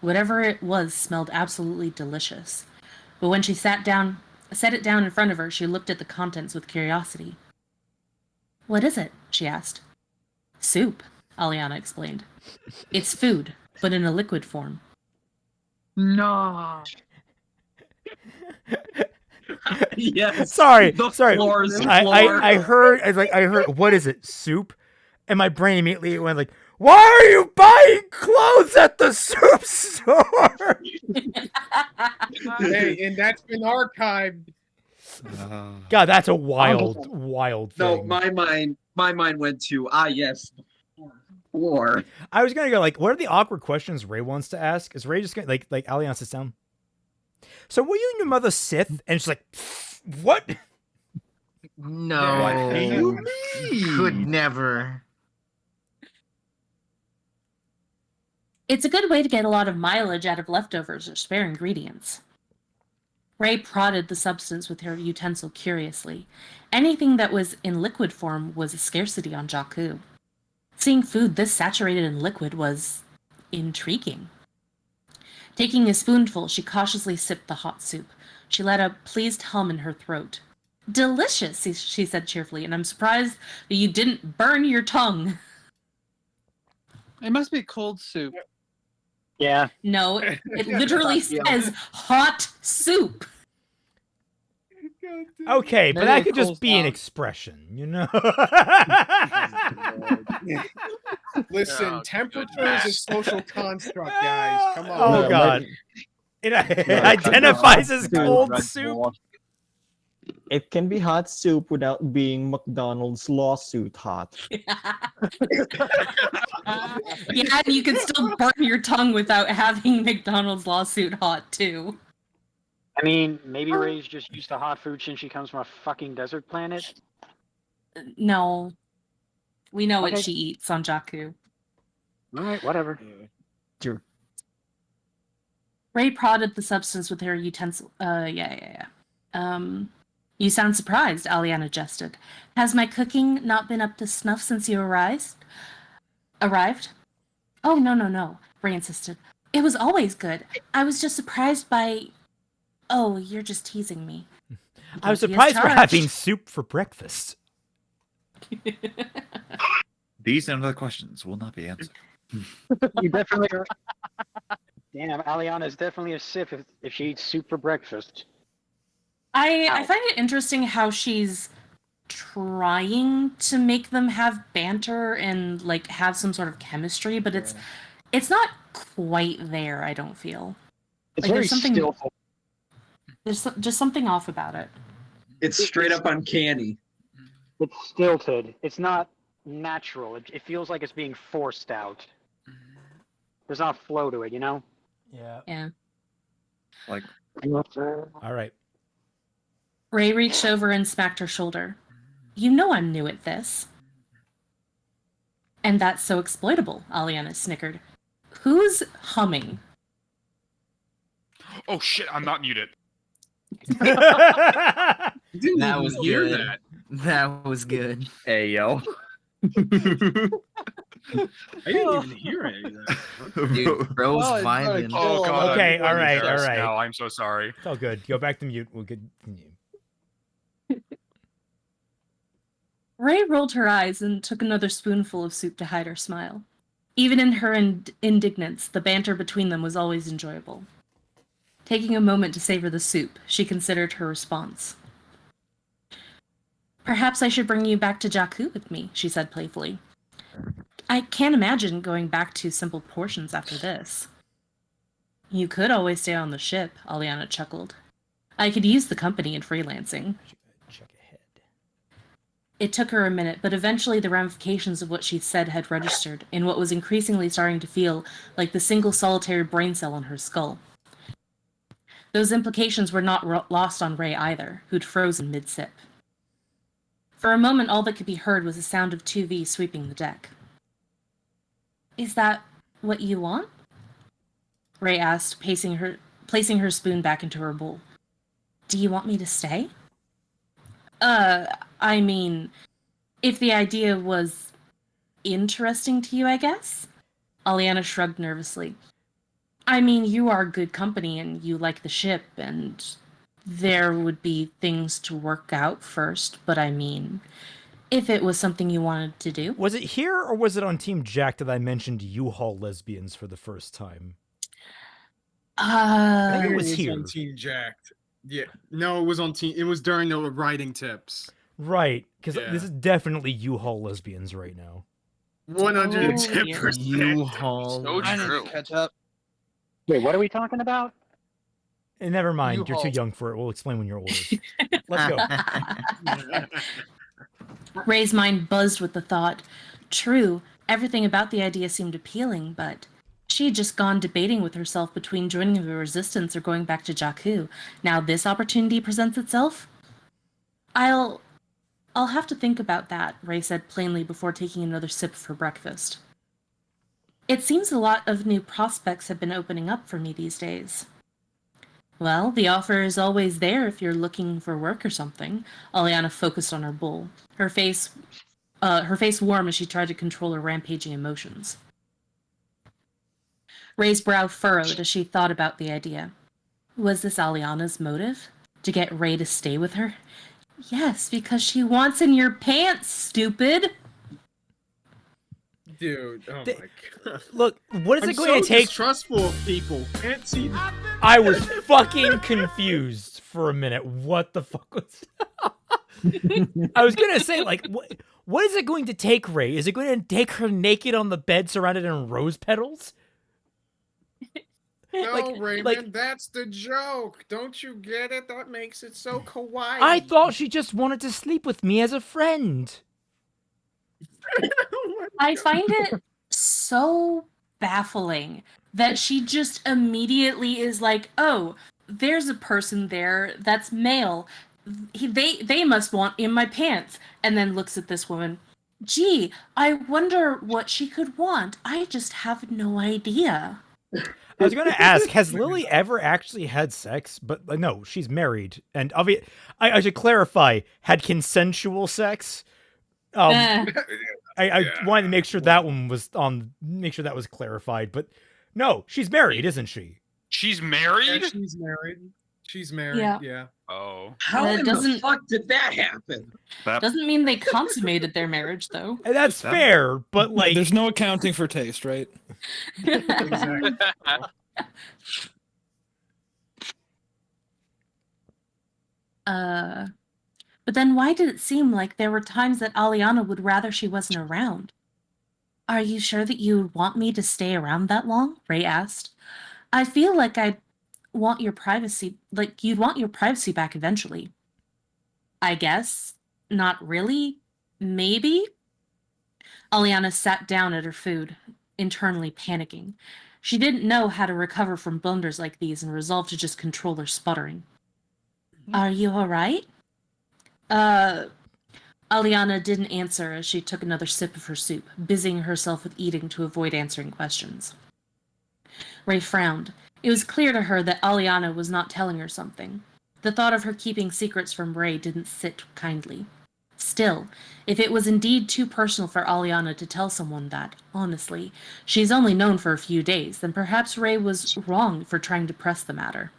Whatever it was smelled absolutely delicious. But when she set it down in front of her, she looked at the contents with curiosity. "What is it?" she asked. "Soup," Aliana explained. "It's food, but in a liquid form." No. Yes. Sorry. Floor's I heard. What is it? Soup? And my brain immediately went like, "Why are you buying clothes at the soup store?" Hey, and that's been archived. God, that's a wild thing. No, my mind went to yes, floor. I was gonna go like, what are the awkward questions Ray wants to ask? Is Ray just gonna like Aliana sits down? So were you and your mother Sith? And she's like, what? No. What do you mean? Could never. It's a good way to get a lot of mileage out of leftovers or spare ingredients. Ray prodded the substance with her utensil curiously. Anything that was in liquid form was a scarcity on Jakku. Seeing food this saturated in liquid was intriguing. Taking a spoonful, she cautiously sipped the hot soup. She let a pleased hum in her throat. "Delicious," she said cheerfully, "and I'm surprised that you didn't burn your tongue." It must be cold soup. Yeah. No, it literally says hot soup. Okay, but Maybe that it could just cools be an down. expression, you know? Listen, Oh, temperature is a social construct, guys. Come on. Oh, God. It identifies as cold soup. It can be hot soup without being McDonald's lawsuit hot. Yeah, and you can still burn your tongue without having McDonald's lawsuit hot, too. I mean, maybe Ray's just used to hot food since she comes from a fucking desert planet. No. We know what Okay. she eats on Jakku. Alright, whatever. Sure. Ray prodded the substance with her utensil. Yeah. You sound surprised, Aliana jested. Has my cooking not been up to snuff since you arrived? Oh, no, Ray insisted. It was always good. I was just surprised by... Oh, you're just teasing me. I was Guilty as surprised we're charged. having soup for breakfast. These and other questions will not be answered. You definitely are. Damn, Aliana is definitely a Sith if she eats soup for breakfast. I find it interesting how she's trying to make them have banter and like have some sort of chemistry, but it's not quite there. I don't feel. It's Like, very there's something- skillful. There's just something off about it. It's straight up uncanny. It's stilted. It's not natural. It feels like it's being forced out. There's not flow to it, you know? Yeah. Like, All right. Ray reached over and smacked her shoulder. You know I'm new at this. And that's so exploitable, Aliana snickered. Who's humming? Oh shit, I'm not muted. That was hear good. that. That was good. Hey, yo. I didn't even hear any of that. Dude, bro's Oh, it's gonna vibing. kill Oh god. Okay, I'm all right, all embarrassed right. Now I'm so sorry. It's all good. Go back to mute. We'll continue. Ray rolled her eyes and took another spoonful of soup to hide her smile. Even in her indignance, the banter between them was always enjoyable. Taking a moment to savor the soup, she considered her response. Perhaps I should bring you back to Jakku with me, she said playfully. I can't imagine going back to simple portions after this. You could always stay on the ship, Aliana chuckled. I could use the company in freelancing. Check ahead. It took her a minute, but eventually the ramifications of what she'd said had registered in what was increasingly starting to feel like the single solitary brain cell in her skull. Those implications were not lost on Ray either, who'd frozen mid-sip. For a moment, all that could be heard was the sound of 2V sweeping the deck. Is that what you want? Ray asked, placing her spoon back into her bowl. Do you want me to stay? I mean, if the idea was interesting to you, I guess? Aliana shrugged nervously. I mean, you are good company and you like the ship, and there would be things to work out first, but I mean, if it was something you wanted to do. Was it here or was it on Team Jack that I mentioned U-Haul lesbians for the first time? I think it was here. on Team Jacked. Yeah, no, it was on Team. It was during the writing tips. Right, because this is definitely U-Haul lesbians right now. 110%. U-Haul. So I need true. to catch up. Wait, what are we talking about? And never mind, you're too U-Haul. young for it. We'll explain when you're older. Let's go. Ray's mind buzzed with the thought. True, everything about the idea seemed appealing, but she had just gone debating with herself between joining the Resistance or going back to Jakku. Now this opportunity presents itself? I'll have to think about that, Ray said plainly before taking another sip for breakfast. It seems a lot of new prospects have been opening up for me these days. Well, the offer is always there if you're looking for work or something. Aliana focused on her bowl, her face warm as she tried to control her rampaging emotions. Ray's brow furrowed as she thought about the idea. Was this Aliana's motive? To get Ray to stay with her? Yes, because she wants in your pants, stupid! Dude, oh my god. Look, what is it going to take? Distrustful of people. Can't see. I was fucking confused for a minute. What the fuck was I was going to say, like, what is it going to take, Ray? Is it going to take her naked on the bed surrounded in rose petals? No, Raymond, that's the joke. Don't you get it? That makes it so kawaii. I thought she just wanted to sleep with me as a friend. I find it so baffling that she just immediately is like, oh, there's a person there that's male. They must want in my pants. And then looks at this woman. Gee, I wonder what she could want. I just have no idea. I was going to ask, has Lily ever actually had sex? But no, she's married. And I should clarify, had consensual sex. I wanted to make sure that one was make sure that was clarified. But no, she's married, isn't she? She's married? Yeah, she's married. She's married, yeah. Oh. How in the fuck did that happen? Doesn't mean they consummated their marriage, though. And that's fair, but like... There's no accounting for taste, right? Exactly. But then why did it seem like there were times that Aliana would rather she wasn't around? Are you sure that you would want me to stay around that long? Ray asked. I feel like I'd want your privacy, like you'd want your privacy back eventually. I guess. Not really. Maybe? Aliana sat down at her food, internally panicking. She didn't know how to recover from blunders like these and resolved to just control her sputtering. Are you alright? Aliana didn't answer as she took another sip of her soup, busying herself with eating to avoid answering questions. Ray frowned. It was clear to her that Aliana was not telling her something. The thought of her keeping secrets from Ray didn't sit kindly. Still, if it was indeed too personal for Aliana to tell someone that, honestly, she's only known for a few days, then perhaps Ray was wrong for trying to press the matter.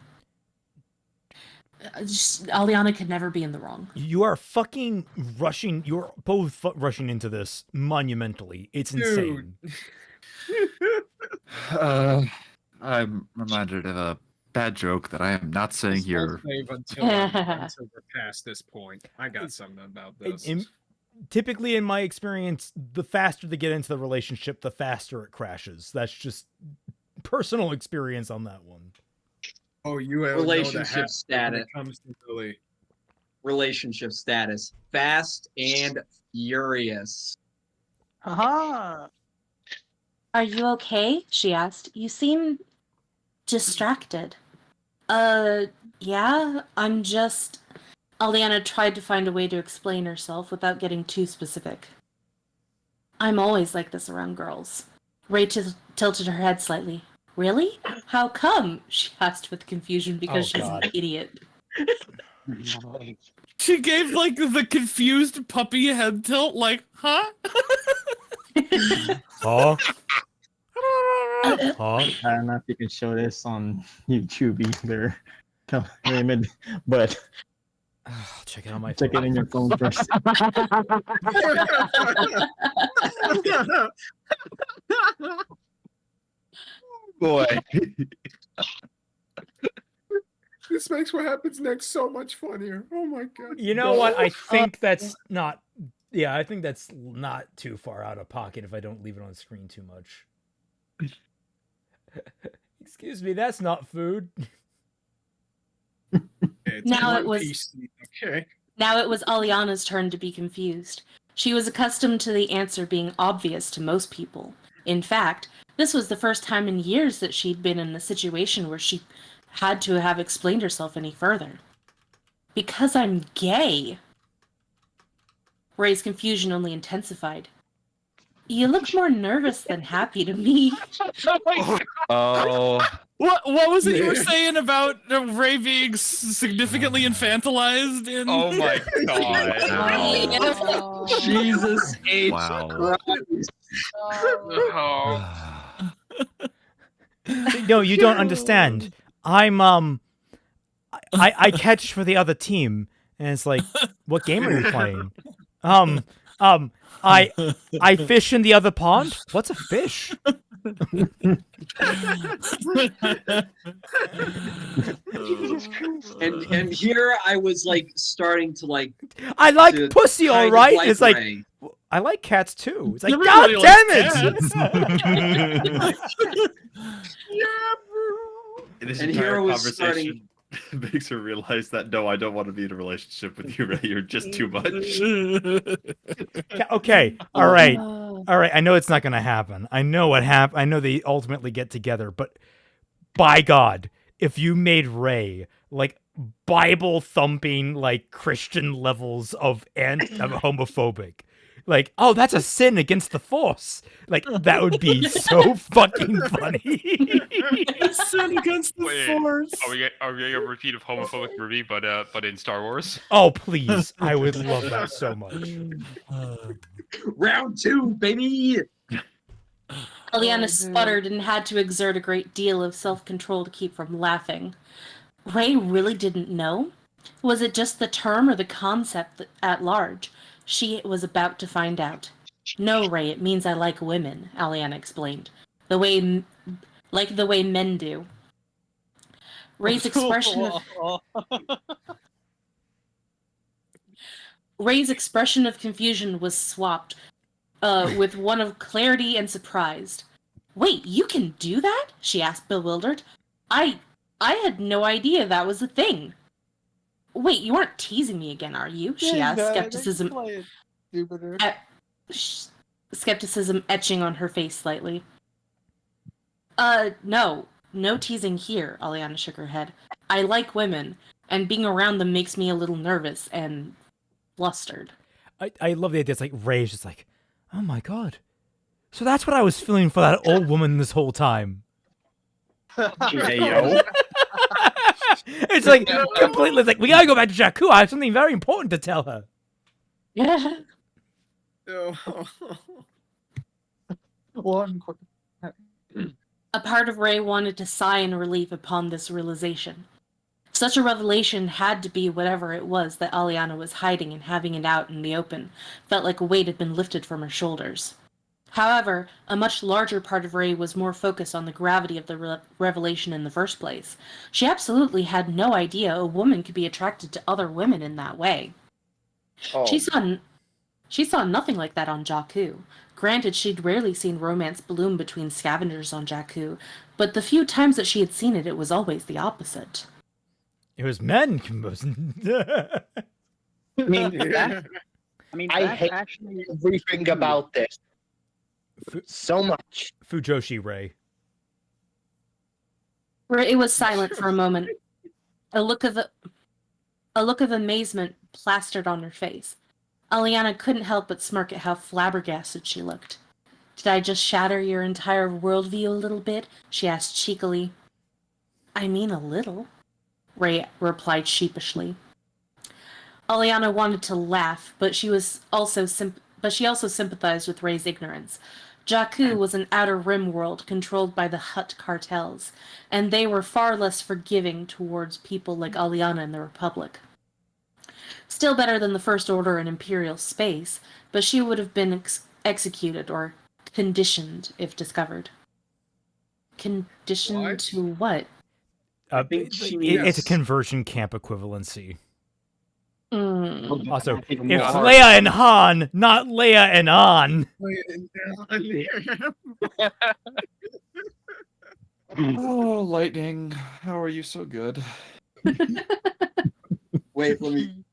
Aliana could never be in the wrong. You are fucking rushing. You're both rushing into this monumentally. It's insane. I'm reminded of a bad joke that I am not saying here. Until we're past this point, I got something about this. Typically, in my experience, the faster they get into the relationship, the faster it crashes. That's just personal experience on that one. Oh, you have Relationship status. When it comes to Billy. Relationship status. Fast and furious. Haha. Are you okay? She asked. You seem distracted. Yeah, I'm just... Aliana tried to find a way to explain herself without getting too specific. I'm always like this around girls. Ray tilted her head slightly. Really? How come? She asked with confusion because she's an idiot. She gave like the confused puppy head tilt, like, huh? Oh. I don't know if you can show this on YouTube either, Raymond, but check it on my check phone. it in your phone first. Boy. This makes what happens next so much funnier. Oh my god. You know what? I think that's not... Yeah, I think that's not too far out of pocket if I don't leave it on screen too much. Excuse me, that's not food. Now it was Aliana's turn to be confused. She was accustomed to the answer being obvious to most people. In fact, this was the first time in years that she'd been in a situation where she had to have explained herself any further. Because I'm gay. Ray's confusion only intensified. You look more nervous than happy to me. Oh. What was it you were saying about Ray being significantly infantilized in... Oh my god. Jesus H. Wow. Christ. No, you don't understand. I'm I catch for the other team, and it's like, what game are you playing? I fish in the other pond. What's a fish? and here I was like starting to like. I like pussy, all right. Like it's like Ray. I like cats too. It's like, Everybody God likes damn it! This And entire here was conversation makes her realize that no, I don't want to be in a relationship with you, Ray. You're just too much. Okay, all right. I know it's not going to happen. I know what happened. I know they ultimately get together, but by God, if you made Ray like Bible thumping, like Christian levels of homophobic, like, oh, that's a sin against the Force, like that would be so fucking funny. Sin against the Force. Are we getting a repeat of homophobic movie, but in Star Wars? Oh please, I would love that so much. Round 2, baby. Aliana sputtered and had to exert a great deal of self-control to keep from laughing. Ray really didn't know? Was it just the term or the concept at large? She was about to find out. No, Ray, it means I like women, Aliana explained. The way men do. Ray's expression of confusion was swapped with one of clarity and surprise. Wait, you can do that? She asked, bewildered. I had no idea that was a thing. Wait, you aren't teasing me again, are you? She asked, skepticism etching on her face slightly. No teasing here, Aliana shook her head. I like women, and being around them makes me a little nervous and flustered. I love the idea. It's like Ray's just like, oh my God. So that's what I was feeling for that old woman this whole time. Hey, yo. It's like completely like, we gotta go back to Jakku. I have something very important to tell her. Yeah. One quick. A part of Ray wanted to sigh in relief upon this realization. Such a revelation had to be whatever it was that Aliana was hiding, and having it out in the open felt like a weight had been lifted from her shoulders. However, a much larger part of Ray was more focused on the gravity of the revelation in the first place. She absolutely had no idea a woman could be attracted to other women in that way. Oh. She saw nothing like that on Jakku. Granted, she'd rarely seen romance bloom between scavengers on Jakku, but the few times that she had seen it, it was always the opposite. It was men. I hate everything about this so much. Fujoshi Ray. Ray was silent for a moment. A look of amazement plastered on her face. Aliana couldn't help but smirk at how flabbergasted she looked. Did I just shatter your entire worldview a little bit? She asked cheekily. I mean a little, Ray replied sheepishly. Aliana wanted to laugh, but she also sympathized with Ray's ignorance. Jakku was an outer rim world controlled by the Hutt cartels, and they were far less forgiving towards people like Aliana and the Republic. Still better than the First Order in Imperial space, but she would have been executed or conditioned if discovered. Conditioned to what? It's a conversion camp equivalency. Mm. Also, if Leia and Han, not Leia and Han. Oh, Lightning, how are you so good? Wait, let me.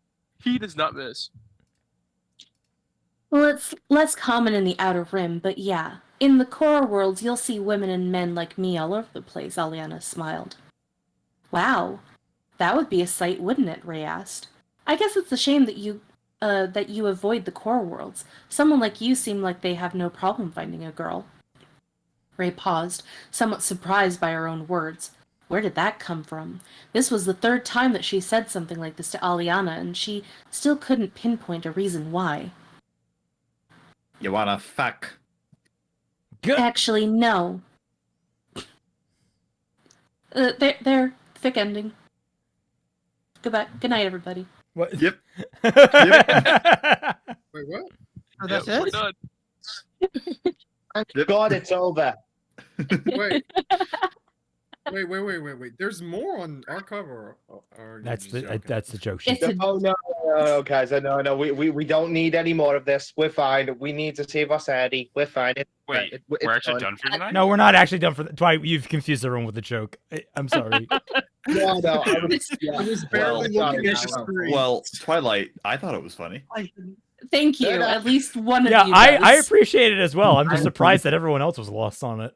He does not miss. Well, it's less common in the Outer Rim, but yeah. In the core worlds, you'll see women and men like me all over the place, Aliana smiled. Wow. That would be a sight, wouldn't it? Ray asked. I guess it's a shame that you avoid the core worlds. Someone like you seem like they have no problem finding a girl. Ray paused, somewhat surprised by her own words. Where did that come from? This was the third time that she said something like this to Aliana, and she still couldn't pinpoint a reason why. You wanna fuck? Actually, no. There. Thick ending. Goodbye. Good night, everybody. What? Yep. Wait, what? Oh, that's We're it? done. Thank God it's over. Wait. Wait. There's more on our cover. Or That's the joke It's sheet. a- No, guys. No. We don't need any more of this. We're fine. We need to save our sanity. We're fine. Wait, we're actually done for tonight? No, we're not actually done for Dwight, you've confused everyone with the joke. I'm sorry. No. I was barely looking at the screen. Well, Twilight, I thought it was funny. Thank you. At least one of Yeah, you I does. appreciate it as well. I'm just surprised that everyone else was lost on it.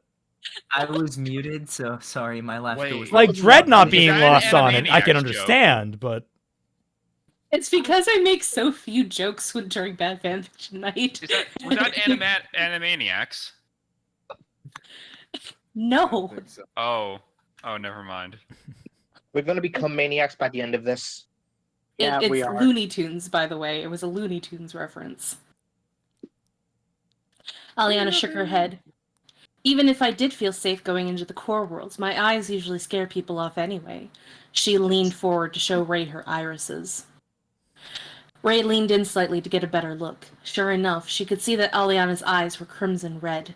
I was muted, so sorry, my laughter Wait. was Like Dread not Is being that an lost on it, I can Animaniacs understand, but It's because I make so few jokes during Bad Fanfiction Night. Was that Animaniacs? No. Oh, never mind. We're gonna become maniacs by the end of this. Yeah, It's we are. Looney Tunes, by the way. It was a Looney Tunes reference. Aliana shook her head. Even if I did feel safe going into the core worlds, my eyes usually scare people off anyway. She leaned forward to show Ray her irises. Ray leaned in slightly to get a better look. Sure enough, she could see that Aliana's eyes were crimson red.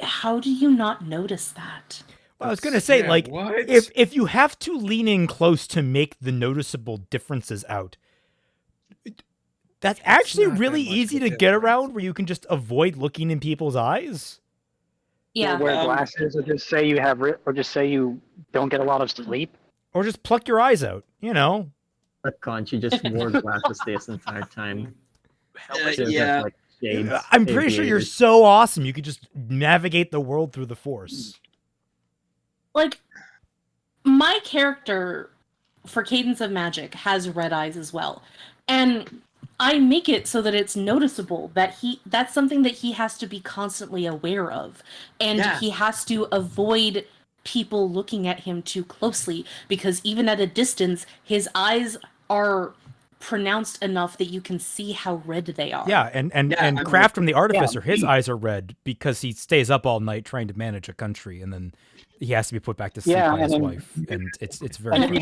How do you not notice that? I was gonna say, like, if you have to lean in close to make the noticeable differences out, that's actually really easy to get around where you can just avoid looking in people's eyes. Yeah. Wear glasses, or just say you have, or just say you don't get a lot of sleep. Or just pluck your eyes out, you know? Can't you just wore glasses this entire time? Yeah. Like shades, I'm pretty sure you're aviators. so awesome you could just navigate the world through the Force. Like, my character for Cadence of Magic has red eyes as well. And I make it so that it's noticeable that that's something that he has to be constantly aware of. And he has to avoid people looking at him too closely, because even at a distance, his eyes are pronounced enough that you can see how red they are. Yeah, and Kraft from the Artificer, his eyes are red because he stays up all night trying to manage a country, and then he has to be put back to sleep by his wife, and it's very. And then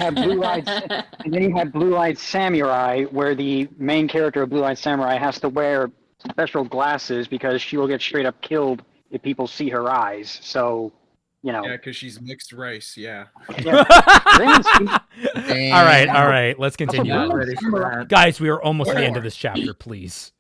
you have Blue-Eyed Samurai, where the main character of Blue-Eyed Samurai has to wear special glasses because she will get straight up killed if people see her eyes. So, you know. Yeah, because she's mixed race. Yeah. All right. Let's continue. Guys, we are almost at the end of this chapter. Please.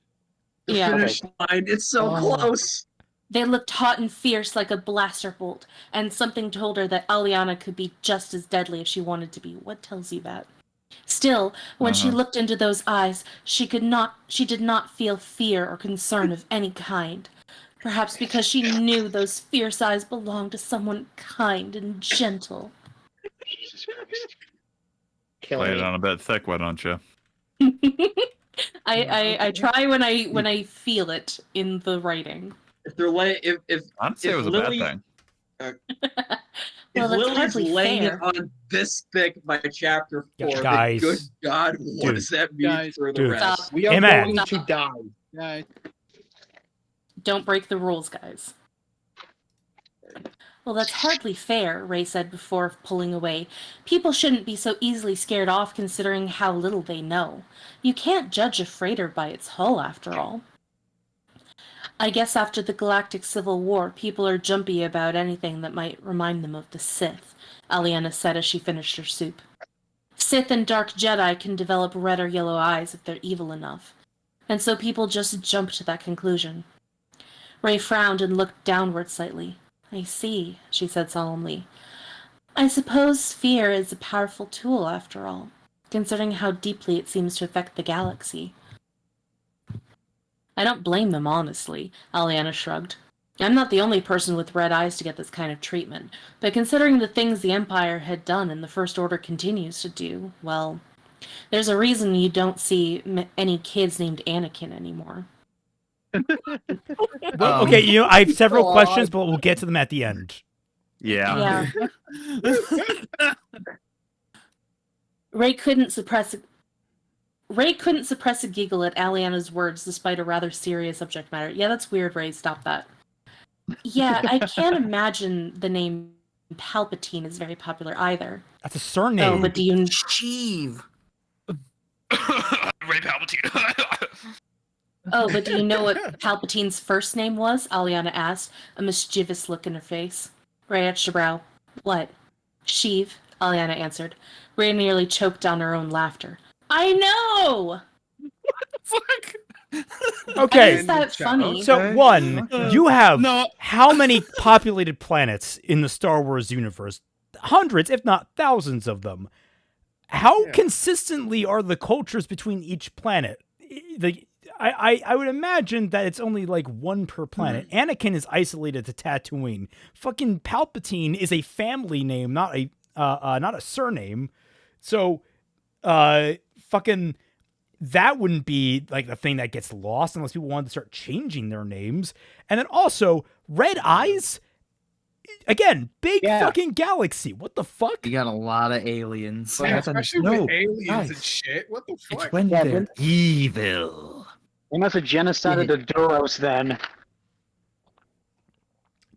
The finish line. It's so close. They looked hot and fierce like a blaster bolt, and something told her that Aliana could be just as deadly if she wanted to be. What tells you that? Still, when she looked into those eyes, she did not feel fear or concern of any kind. Perhaps because she knew those fierce eyes belonged to someone kind and gentle. Jesus Christ. Play it on a bit thick, why don't you? I try when I feel it in the writing. If they're I'd say it was Lily, a bad thing. Well, if that's Lily's hardly laying fair. it on this thick by chapter 4, then guys. good God, what does that mean for the rest? We are going to die. Yeah. Don't break the rules, guys. Well, that's hardly fair, Ray said before pulling away. People shouldn't be so easily scared off considering how little they know. You can't judge a freighter by its hull, after all. I guess after the Galactic Civil War, people are jumpy about anything that might remind them of the Sith, Aliana said as she finished her soup. Sith and Dark Jedi can develop red or yellow eyes if they're evil enough, and so people just jump to that conclusion. Ray frowned and looked downward slightly. I see, she said solemnly. I suppose fear is a powerful tool, after all, considering how deeply it seems to affect the galaxy. I don't blame them, honestly, Aliana shrugged. I'm not the only person with red eyes to get this kind of treatment, but considering the things the Empire had done and the First Order continues to do, well, there's a reason you don't see any kids named Anakin anymore. Well, okay, I have several questions, but we'll get to them at the end. Yeah. Ray couldn't suppress a giggle at Aliana's words despite a rather serious subject matter. Yeah, that's weird, Ray. Stop that. Yeah, I can't imagine the name Palpatine is very popular either. That's a surname. Oh, but do you... Sheev. Ray Palpatine. Oh, but do you know what Palpatine's first name was? Aliana asked, a mischievous look in her face. Ray arched her brow. What? Sheev, Aliana answered. Ray nearly choked down her own laughter. I know! Fuck. Okay. Is that funny? So one, you have how many populated planets in the Star Wars universe? Hundreds, if not thousands of them. How consistently are the cultures between each planet? I would imagine that it's only like one per planet. Anakin is isolated to Tatooine. Fucking Palpatine is a family name, not a surname. So, fucking that wouldn't be like the thing that gets lost unless people wanted to start changing their names. And then also, red eyes. Again, big fucking galaxy. What the fuck? You got a lot of aliens. Yeah, especially with aliens and shit. What the fuck? It's when they're evil. They must have genocided the Duros then.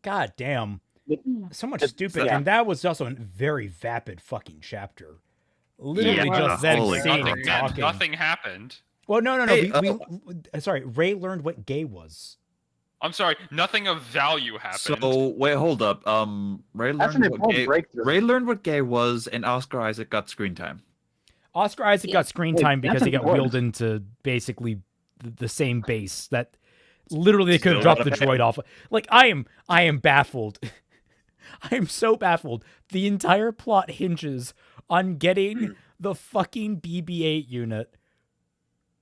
God damn. So much stupid. And that was also a very vapid fucking chapter. Literally just them saying and talking. Nothing happened. Well, no. Sorry, Ray learned what gay was. I'm sorry, nothing of value happened. So wait, hold up. Ray learned what gay was, and Oscar Isaac got screen time. Oscar Isaac got screen time because he got wheeled into basically the same base that literally they could have dropped the droid off. Like I am baffled. I am so baffled. The entire plot hinges on getting the fucking BB-8 unit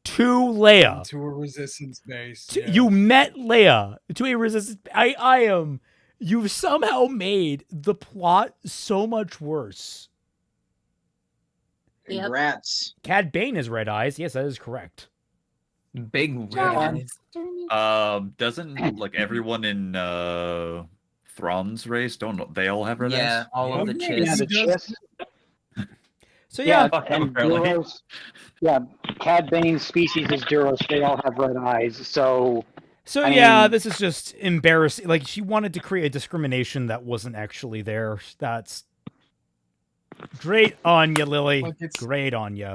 to Leia. To a resistance base. You met Leia to a resistance. You've somehow made the plot so much worse. Congrats. Cad Bane has red eyes. Yes, that is correct. Big red eyes. Doesn't like everyone in Thrawn's race? Don't they all have red eyes? Yeah, all of the chicks. So yeah, and Duros, Cad Bane's species is Duros. They all have red eyes. So I mean, this is just embarrassing. Like, she wanted to create a discrimination that wasn't actually there. That's great on you, Lily. Great on you.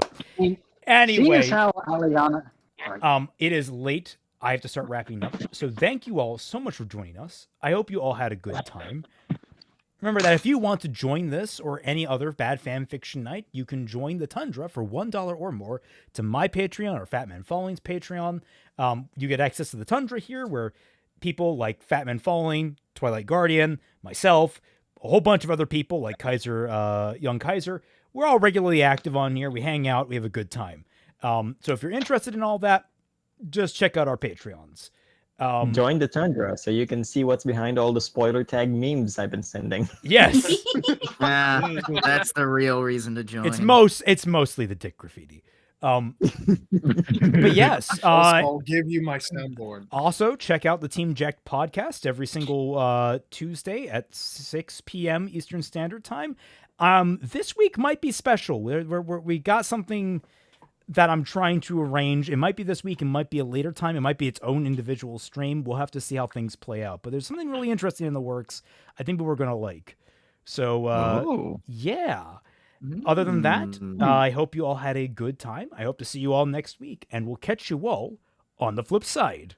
Anyway, seeing as how Aliana. it is late. I have to start wrapping up. So thank you all so much for joining us. I hope you all had a good time. Remember that if you want to join this or any other bad fan fiction night, you can join the Tundra for $1 or more to my Patreon or Fatman Falling's Patreon. You get access to the Tundra here, where people like Fatman Falling, Twilight Guardian, myself, a whole bunch of other people like Kaiser, Young Kaiser, we're all regularly active on here. We hang out. We have a good time. So if you're interested in all that, just check out our Patreons. Join the Tundra so you can see what's behind all the spoiler tag memes I've been sending. Yes. That's the real reason to join. It's mostly the dick graffiti. But yes, I'll give you my soundboard. Also, check out the Team Jack podcast every single Tuesday at 6 p.m. Eastern Standard Time. This week might be special. We got something that I'm trying to arrange. It might be this week. It might be a later time. It might be its own individual stream. We'll have to see how things play out. But there's something really interesting in the works. I think we're going to like. So, yeah. Other than that, I hope you all had a good time. I hope to see you all next week. And we'll catch you all on the flip side.